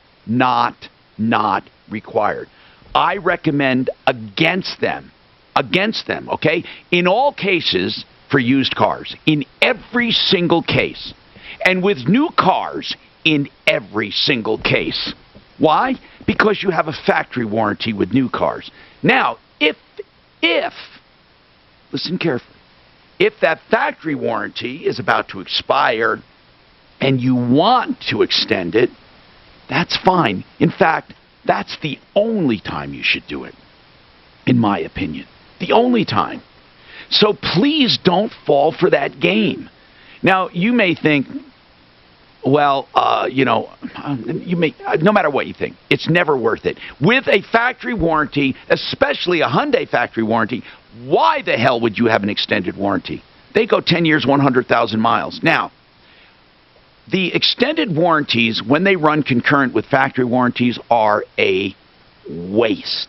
required. I recommend against them, okay? In all cases for used cars, in every single case, and with new cars, in every single case. Why? Because you have a factory warranty with new cars. Now, if listen carefully, if that factory warranty is about to expire and you want to extend it, that's fine. In fact, that's the only time you should do it, in my opinion. The only time. So please don't fall for that game. Now, you may think, well, you may, no matter what you think, it's never worth it. With a factory warranty, especially a Hyundai factory warranty, why the hell would you have an extended warranty? They go 10 years, 100,000 miles. Now, the extended warranties, when they run concurrent with factory warranties, are a waste.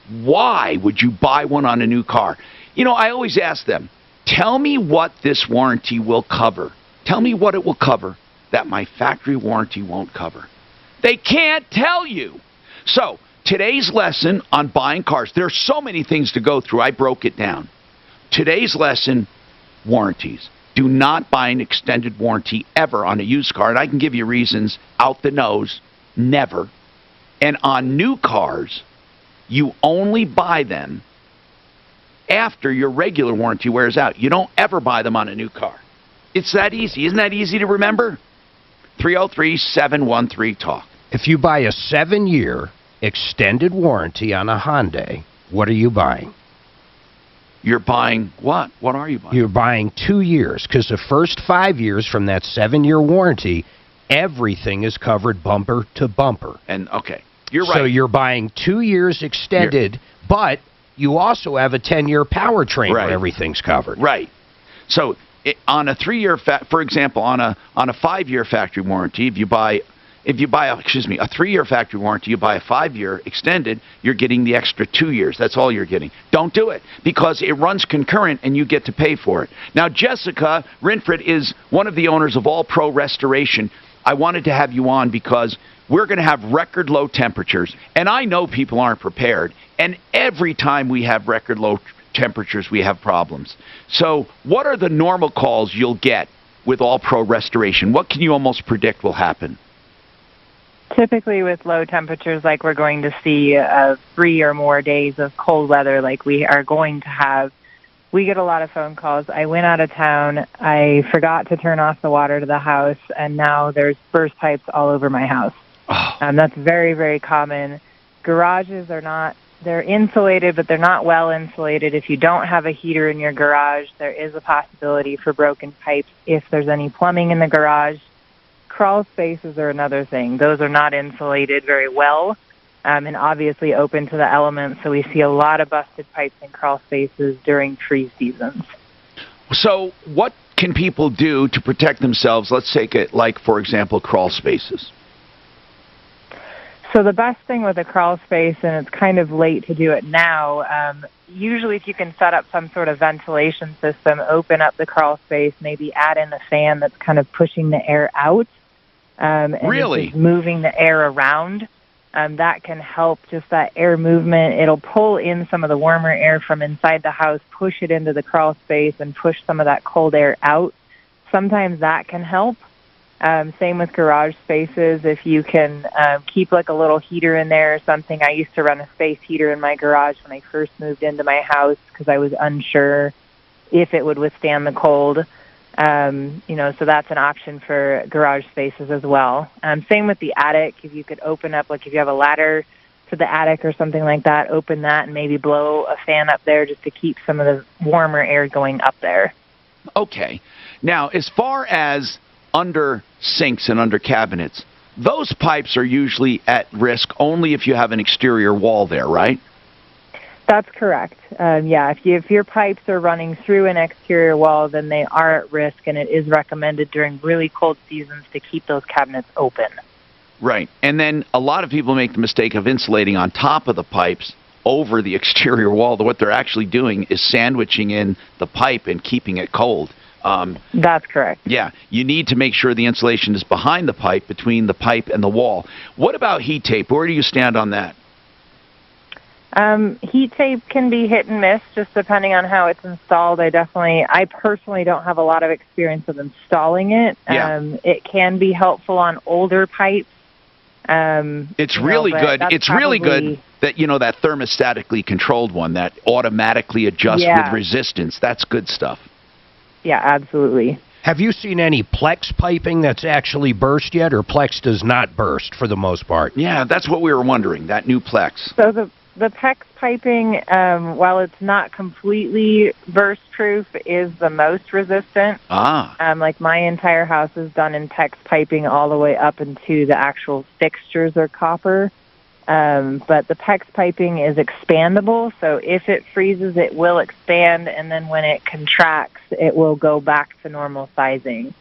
Why would you buy one on a new car? I always ask them, tell me what this warranty will cover. Tell me what it will cover that my factory warranty won't cover. They can't tell you. So, today's lesson on buying cars, there are so many things to go through. I broke it down. Today's lesson, warranties. Do not buy an extended warranty ever on a used car. And I can give you reasons out the nose. Never. And on new cars, you only buy them after your regular warranty wears out. You don't ever buy them on a new car. It's that easy. Isn't that easy to remember? 303-713-TALK. If you buy a 7-year extended warranty on a Hyundai, what are you buying? You're buying what? What are you buying? You're buying 2 years, because the first 5 years from that 7-year warranty, everything is covered bumper to bumper. And, okay. You're right. So you're buying 2 years extended, but you also have a 10-year powertrain where everything's covered. Right. So on a 3-year, for example, on a 5-year factory warranty, if you buy a 3-year factory warranty, you buy a 5-year extended, you're getting the extra 2 years. That's all you're getting. Don't do it because it runs concurrent and you get to pay for it. Now, Jessica Rinfred is one of the owners of All Pro Restoration. I wanted to have you on because we're going to have record low temperatures, and I know people aren't prepared, and every time we have record low temperatures, we have problems. So what are the normal calls you'll get with All Pro Restoration? What can you almost predict will happen? Typically with low temperatures, like we're going to see 3 or more days of cold weather like we are going to have, we get a lot of phone calls. I went out of town, I forgot to turn off the water to the house, and now there's burst pipes all over my house. That's very, very common. Garages are not, they're insulated, but they're not well insulated. If you don't have a heater in your garage, there is a possibility for broken pipes if there's any plumbing in the garage. Crawl spaces are another thing. Those are not insulated very well and obviously open to the elements, so we see a lot of busted pipes in crawl spaces during freeze seasons. So what can people do to protect themselves? Let's take it like, for example, crawl spaces. So the best thing with a crawl space, and it's kind of late to do it now, usually if you can set up some sort of ventilation system, open up the crawl space, maybe add in a fan that's kind of pushing the air out. And really? Moving the air around. That can help just that air movement. It'll pull in some of the warmer air from inside the house, push it into the crawl space, and push some of that cold air out. Sometimes that can help. Same with garage spaces. If you can keep like a little heater in there or something. I used to run a space heater in my garage when I first moved into my house because I was unsure if it would withstand the cold. So that's an option for garage spaces as well. Same with the attic. If you could open up, like if you have a ladder to the attic or something like that, open that and maybe blow a fan up there just to keep some of the warmer air going up there. Okay. Now, as far as under sinks and under cabinets, those pipes are usually at risk only if you have an exterior wall there, right? That's correct. If your pipes are running through an exterior wall, then they are at risk, and it is recommended during really cold seasons to keep those cabinets open. Right. And then a lot of people make the mistake of insulating on top of the pipes over the exterior wall. What they're actually doing is sandwiching in the pipe and keeping it cold. That's correct. Yeah, you need to make sure the insulation is behind the pipe, between the pipe and the wall. What about heat tape? Where do you stand on that? Heat tape can be hit and miss, just depending on how it's installed. I personally don't have a lot of experience with installing it. Yeah. It can be helpful on older pipes. It's really good. It's really good that, that thermostatically controlled one that automatically adjusts with resistance. That's good stuff. Yeah, absolutely. Have you seen any Plex piping that's actually burst yet, or Plex does not burst for the most part? Yeah, that's what we were wondering, that new Plex. So the PEX piping, while it's not completely burst-proof, is the most resistant. Like my entire house is done in PEX piping all the way up into the actual fixtures are copper. But the PEX piping is expandable, so if it freezes, it will expand, and then when it contracts, it will go back to normal sizing.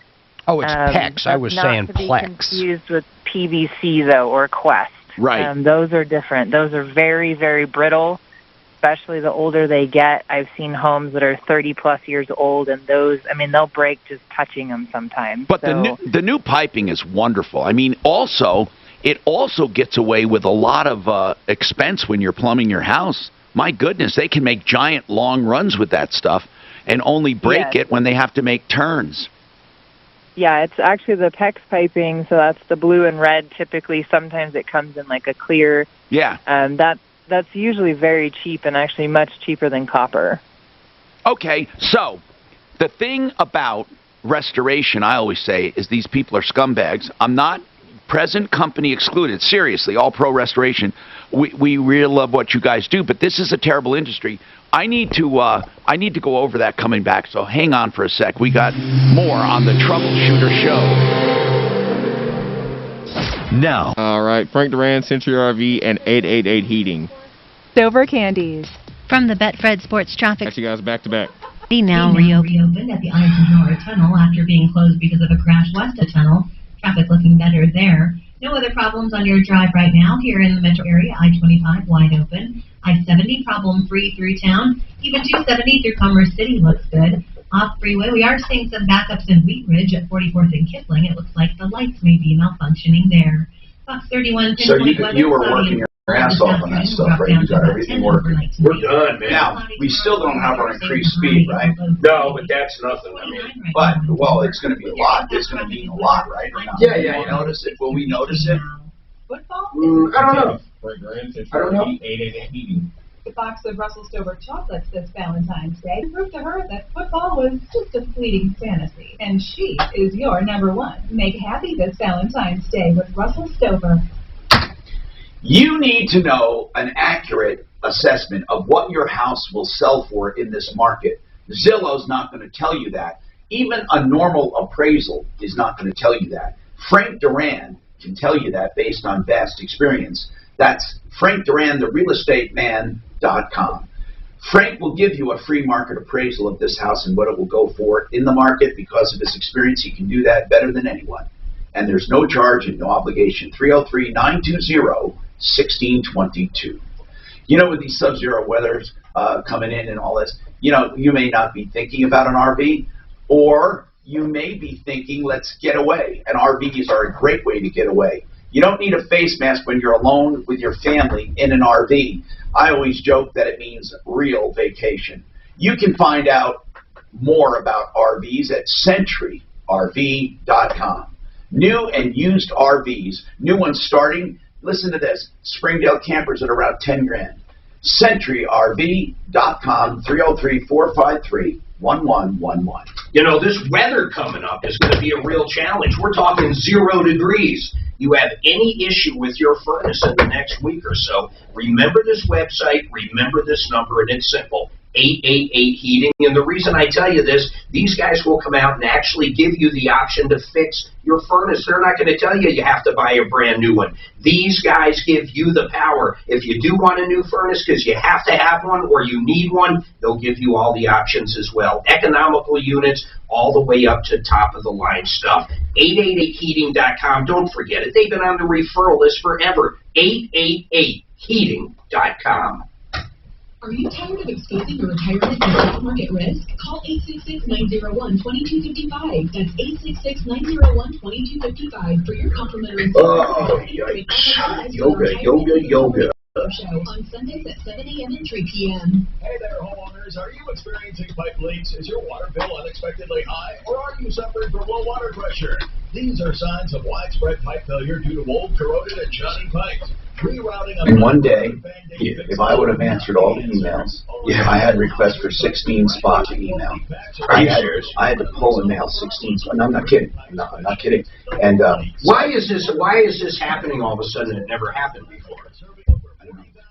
Oh, it's PEX. I was saying Plex. Not to be confused with PVC, though, or Quest. Right. Those are different. Those are very, very brittle, especially the older they get. I've seen homes that are 30-plus years old, and those, they'll break just touching them sometimes. But the new piping is wonderful. It also gets away with a lot of expense when you're plumbing your house. My goodness, they can make giant long runs with that stuff and only break it when they have to make turns. Yeah, it's actually the PEX piping, so that's the blue and red. Typically, sometimes it comes in like a clear. Yeah. That's usually very cheap and actually much cheaper than copper. Okay, so the thing about restoration, I always say, is these people are scumbags. I'm not present company excluded. Seriously, All Pro Restoration. We really love what you guys do, but this is a terrible industry. I need to go over that coming back, so hang on for a sec. We got more on the Troubleshooter Show. now. All right, Frank Duran, Century RV, and 888 Heating. Silver Candies. From the Betfred Sports Traffic. Got you guys back to back. Be now reopened at the Eisenhower Tunnel after being closed because of a crash west of tunnel. Traffic looking better there. No other problems on your drive right now here in the metro area. I-25 wide open. I-70 problem-free through town. Even 270 through Commerce City looks good. Off freeway, we are seeing some backups in Wheat Ridge at 44th and Kipling. It looks like the lights may be malfunctioning there. Fox 31. So you were working your ass off on that stuff, right? You got everything working. We're done, man. Now, we still don't have our increased speed, right? No, but that's nothing. I mean, but, well, it's going to be a lot. It's going to mean a lot, right? Or not? Yeah. Will we notice it? Will we notice it? Football? I don't know. I don't know. 888 Heating. The box of Russell Stover chocolates this Valentine's Day proved to her that football was just a fleeting fantasy, and she is your number one. Make happy this Valentine's Day with Russell Stover. You need to know an accurate assessment of what your house will sell for in this market. Zillow's not going to tell you that. Even a normal appraisal is not going to tell you that. Frank Duran can tell you that based on vast experience. That's Frank Duran, the realestateman.com. Frank will give you a free market appraisal of this house and what it will go for in the market. Because of his experience, he can do that better than anyone. And there's no charge and no obligation. 303-920-1622. You know, with these sub-zero weathers coming in and all this, you know, you may not be thinking about an RV, or you may be thinking, let's get away. And RVs are a great way to get away. You don't need a face mask when you're alone with your family in an RV. I always joke that it means real vacation. You can find out more about RVs at CentryRV.com. New and used RVs, new ones starting, listen to this, Springdale campers at around 10 grand. CentryRV.com, 303-453-1111. You know, this weather coming up is going to be a real challenge. We're talking 0 degrees. You have any issue with your furnace in the next week or so, remember this website, remember this number, and it's simple. 888 Heating. And the reason I tell you this, these guys will come out and actually give you the option to fix your furnace. They're not going to tell you you have to buy a brand new one. These guys give you the power. If you do want a new furnace because you have to have one or you need one, they'll give you all the options as well. Economical units all the way up to top of the line stuff. 888heating.com. Don't forget it. They've been on the referral list forever. 888heating.com. Are you tired of exposing your retirement to stock market risk? Call 866-901-2255. That's 866-901-2255 for your complimentary yikes. Yoga. Show on Sundays at 7 a.m. and 3 p.m. Hey there, homeowners. Are you experiencing pipe leaks? Is your water bill unexpectedly high? Or are you suffering from low water pressure? These are signs of widespread pipe failure due to old, corroded, and jutting pipes. And one day, if I would have answered all the emails, I had requests for 16 spots of email. Are you serious? I had to pull and mail 16 spots. No, I'm not kidding. No, I'm not kidding. And why is this happening all of a sudden? It never happened before.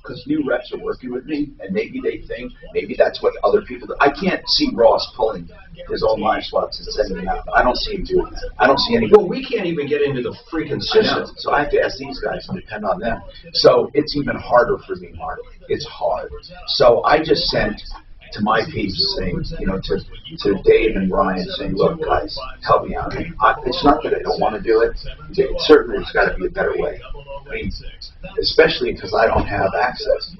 Because new reps are working with me, and maybe they think, maybe that's what other people do. I can't see Ross pulling his own line swaps and sending them out. I don't see him doing that. I don't see any. Well, we can't even get into the freaking system. So I have to ask these guys and depend on them. So it's even harder for me, Mark. It's hard. So I just sent to my peeps saying, you know, to Dave and Ryan saying, look, guys, help me out. It's not that I don't want to do it. Certainly there's got to be a better way. I mean, especially because I don't have access.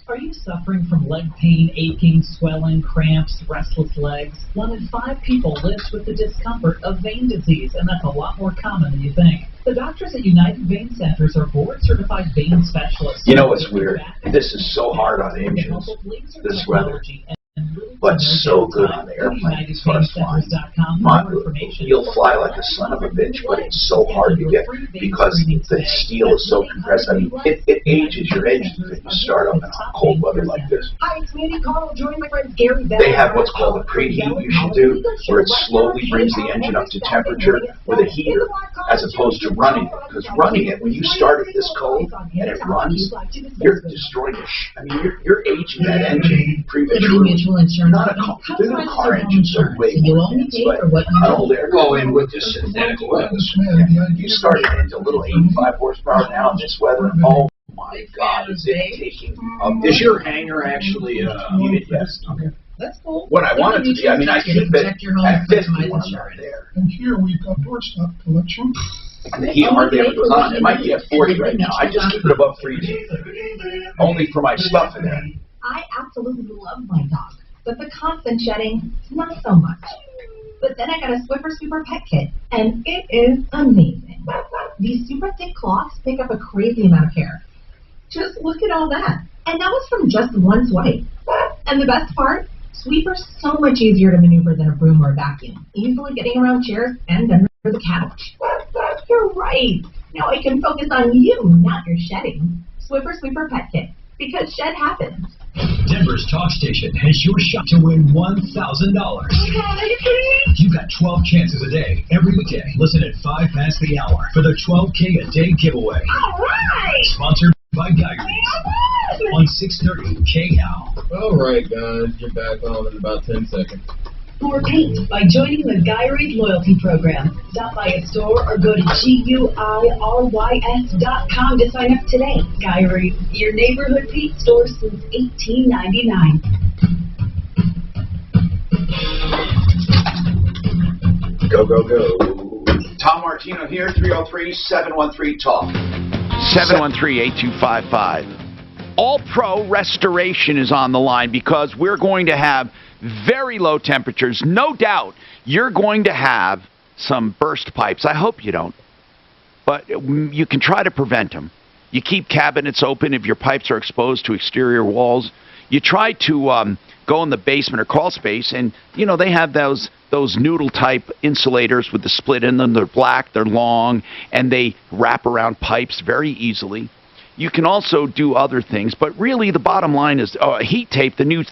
Are you suffering from leg pain, aching, swelling, cramps, restless legs? 1 in 5 people live with the discomfort of vein disease, and that's a lot more common than you think. The doctors at United Vein Centers are board-certified vein specialists. You know what's weird? This is so hard on engines, this weather, but so good on the airplane as far as flying. You'll fly like a son of a bitch, but it's so hard to get because the steel is so compressed. I mean, it ages your engine if you start up in cold weather like this. Hi, it's Mandy Carl. Join my friend Gary Bell. They have what's called a preheat you should do, where it slowly brings the engine up to temperature with a heater, as opposed to running it. Because running it, when you start it this cold and it runs, you're destroying it. I mean, you're aging that engine prematurely. Mutual Insurance not a car. They're not car engines. They're way more intense, but an old air. Well, and with the synthetic oils, you start into little 85 horsepower now in this weather. Oh my God, is it taking? Is your hangar actually heated? Yes. Okay. That's cool. What I want it to be, I mean, I keep it at 50 when I'm not there. And here we've got doorstop collection. The heat hardly ever goes on. It might be at 40 right now. I just keep it above freezing. Only for my stuff in there. I absolutely love my dog, but the constant shedding, not so much. But then I got a Swiffer Super Pet Kit, and it is amazing. These super thick cloths pick up a crazy amount of hair. Just look at all that. And that was from just one swipe. And the best part? Sweeper's so much easier to maneuver than a broom or a vacuum, easily getting around chairs and under the couch. You're right. Now I can focus on you, not your shedding. Swiffer Super Pet Kit, because shed happens. Denver's Talk Station has your shot to win $1,000. You got 12 chances a day, every weekday. Listen at 5 past the hour for the 12K a day giveaway. All right. Sponsored by Guy Reed on 630 KNOW. All right, guys, get back on in about 10 seconds. More paint by joining the Guy Reed loyalty program. Stop by a store or go to GUIRYS.com to sign up today. Guy Reed, your neighborhood paint store since 1899. Go, go, go. Tom Martino here, 303-713-TALK. 713-8255. All Pro Restoration is on the line because we're going to have very low temperatures. No doubt you're going to have some burst pipes. I hope you don't, but you can try to prevent them. You keep cabinets open if your pipes are exposed to exterior walls. You try to go in the basement or crawl space, and you know they have those noodle type insulators with the split in them. They're black, they're long, and they wrap around pipes very easily. You can also do other things, but really the bottom line is heat tape, the new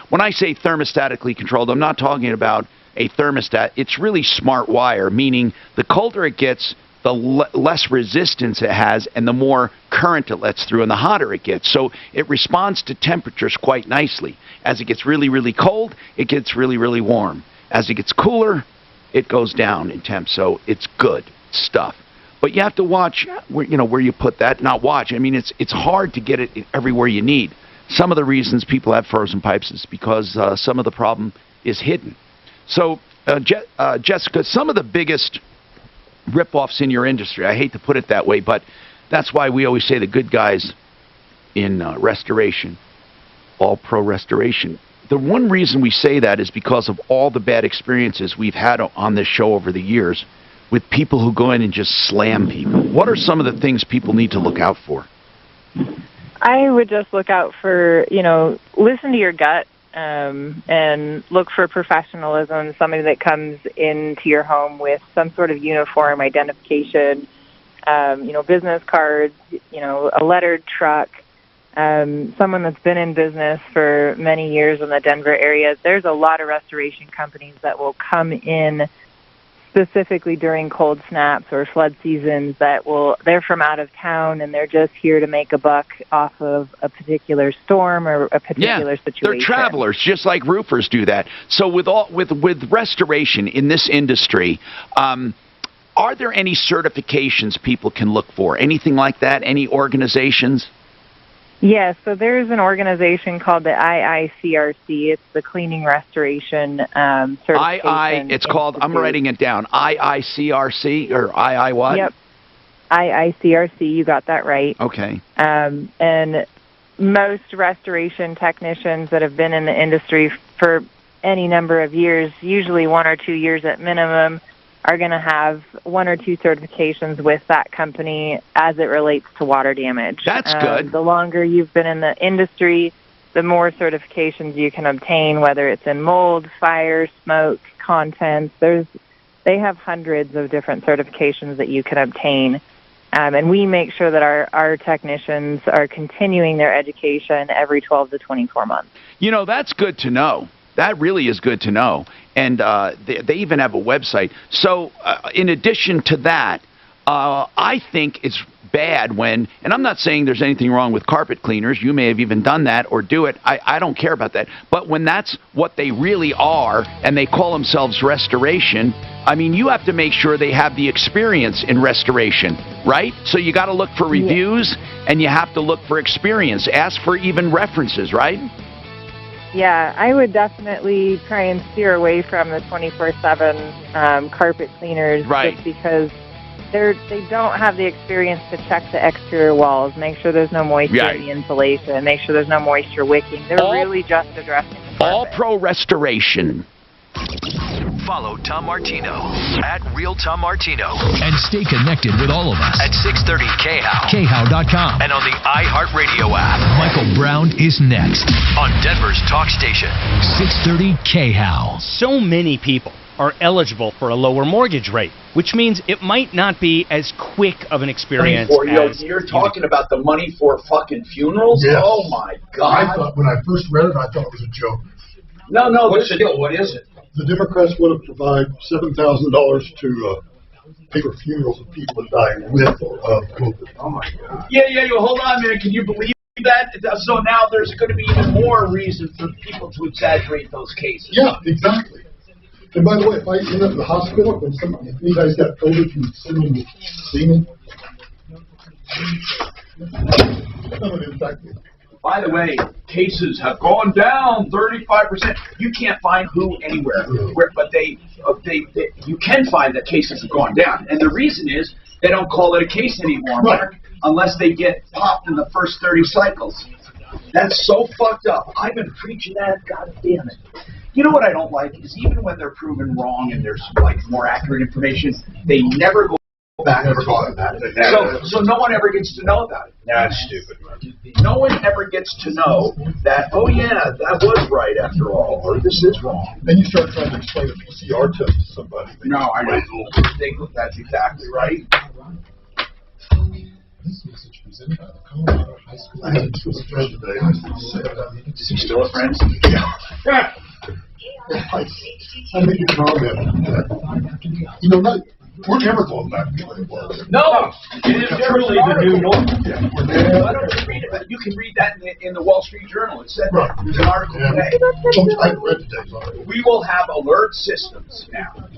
when I say thermostatically controlled, I'm not talking about a thermostat. It's really smart wire, meaning the colder it gets, the less resistance it has, and the more current it lets through, and the hotter it gets. So it responds to temperatures quite nicely. As it gets really, really cold, it gets really, really warm. As it gets cooler, it goes down in temp. So it's good stuff. But you have to watch where you put that. Not watch. I mean, it's hard to get it everywhere you need. Some of the reasons people have frozen pipes is because some of the problem is hidden. So, Jessica, some of the biggest rip-offs in your industry, I hate to put it that way, but that's why we always say the good guys in restoration, all pro restoration. The one reason we say that is because of all the bad experiences we've had on this show over the years with people who go in and just slam people. What are some of the things people need to look out for? I would just look out for, listen to your gut and look for professionalism, somebody that comes into your home with some sort of uniform identification, business cards, a lettered truck, someone that's been in business for many years in the Denver area. There's a lot of restoration companies that will come in specifically during cold snaps or flood seasons they're from out of town and they're just here to make a buck off of a particular storm or a particular situation. They're travelers, just like roofers do that. So with restoration in this industry, are there any certifications people can look for? Anything like that? Any organizations? Yes, so there's an organization called the IICRC. It's the Cleaning Restoration Certification. It's called, I'm writing it down, IICRC or II what? Yep, IICRC, you got that right. Okay. And most restoration technicians that have been in the industry for any number of years, usually 1 or 2 years at minimum, are going to have 1 or 2 certifications with that company as it relates to water damage. That's good. The longer you've been in the industry, the more certifications you can obtain, whether it's in mold, fire, smoke, contents. They have hundreds of different certifications that you can obtain. And we make sure that our technicians are continuing their education every 12 to 24 months. That's good to know. That really is good to know. And they even have a website. So in addition to that, I think it's bad when, and I'm not saying there's anything wrong with carpet cleaners. You may have even done that or do it. I don't care about that. But when that's what they really are and they call themselves restoration, I mean, you have to make sure they have the experience in restoration, right? So you got to look for reviews and you have to look for experience. Ask for even references, right? Yeah, I would definitely try and steer away from the 24/7 carpet cleaners, right? Just because they don't have the experience to check the exterior walls, make sure there's no moisture in the insulation, make sure there's no moisture wicking. They're really just addressing the carpet. All Pro Restoration. Follow Tom Martino at Real Tom Martino and stay connected with all of us at 630 KHOW, KHOW.com, and on the iHeartRadio app. Michael Brown is next on Denver's talk station, 630 KHOW. So many people are eligible for a lower mortgage rate, which means it might not be as quick of an experience as... You're talking about the money for fucking funerals? Yes. Oh, my God. I thought, when I first read it, I thought it was a joke. No, What's the deal? What is it? The Democrats want to provide $7,000 to pay for funerals of people that died with or of COVID. Oh, my God. Yeah, hold on, man. Can you believe that? So now there's going to be even more reason for people to exaggerate those cases. Yeah, exactly. And by the way, if I end up in the hospital and if anybody's got COVID, you can send them to see me. That would infect me. By the way, cases have gone down 35%. You can't find who anywhere, but you can find that cases have gone down, and the reason is they don't call it a case anymore, Mark, unless they get popped in the first 30 cycles. That's so fucked up. I've been preaching that. God damn it. You know what I don't like is even when they're proven wrong and there's like more accurate information, they never go back. Never got it, man. So no one ever gets to know about it. That's stupid, man. No one ever gets to know that, oh yeah, that was right after all, or this is wrong. Then you start trying to explain a PCR test to somebody. No, I don't think that's exactly right. This message presented by the Colorado High School. I had a friend today. Is he still a friend? Yeah. I made a comment. You know, we're never going back to what it was. No, it is truly the new normal. Yeah. Why don't you read it? You can read that in the Wall Street Journal. It said that. There's an article today. I read today's article. We will have alert systems now.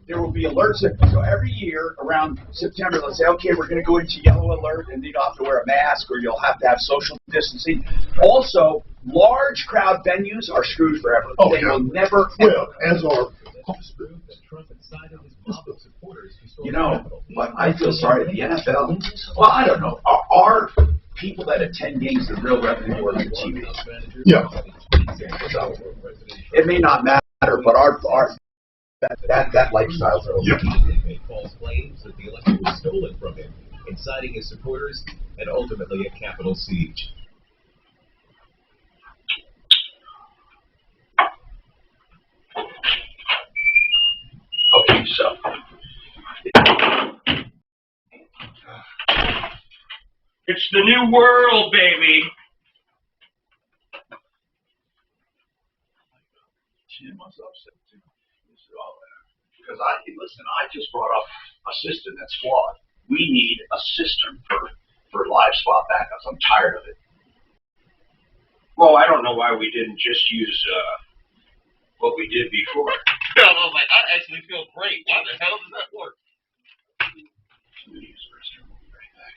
There will be alert systems. So every year around September, let's say, okay, we're going to go into yellow alert, and you don't have to wear a mask, or you'll have to have social distancing. Also, large crowd venues are screwed forever. They will never. Well, as are. You know, but I feel sorry. The NFL. Well, I don't know. Are people that attend games the real revenue or the TV? Yeah. So it may not matter, but our that lifestyle. Yep. Made false claims that the election was stolen from him, inciting his supporters and ultimately a Capitol siege. Okay, so. It's the new world, baby. Jim was upset too. Because I just brought up a system that's flawed. We need a system for live spot backups. I'm tired of it. Well, I don't know why we didn't just use what we did before. No, I was like, I actually feel great. Why the hell does that work?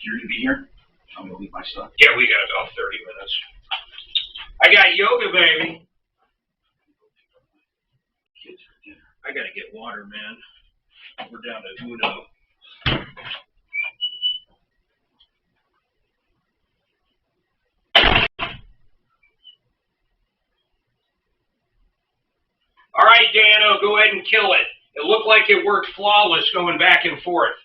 You're going to be here? I'm going to leave my stuff. Yeah, we got about 30 minutes. I got yoga, baby. I got to get water, man. We're down to Uno. All right, Dano, go ahead and kill it. It looked like it worked flawless going back and forth.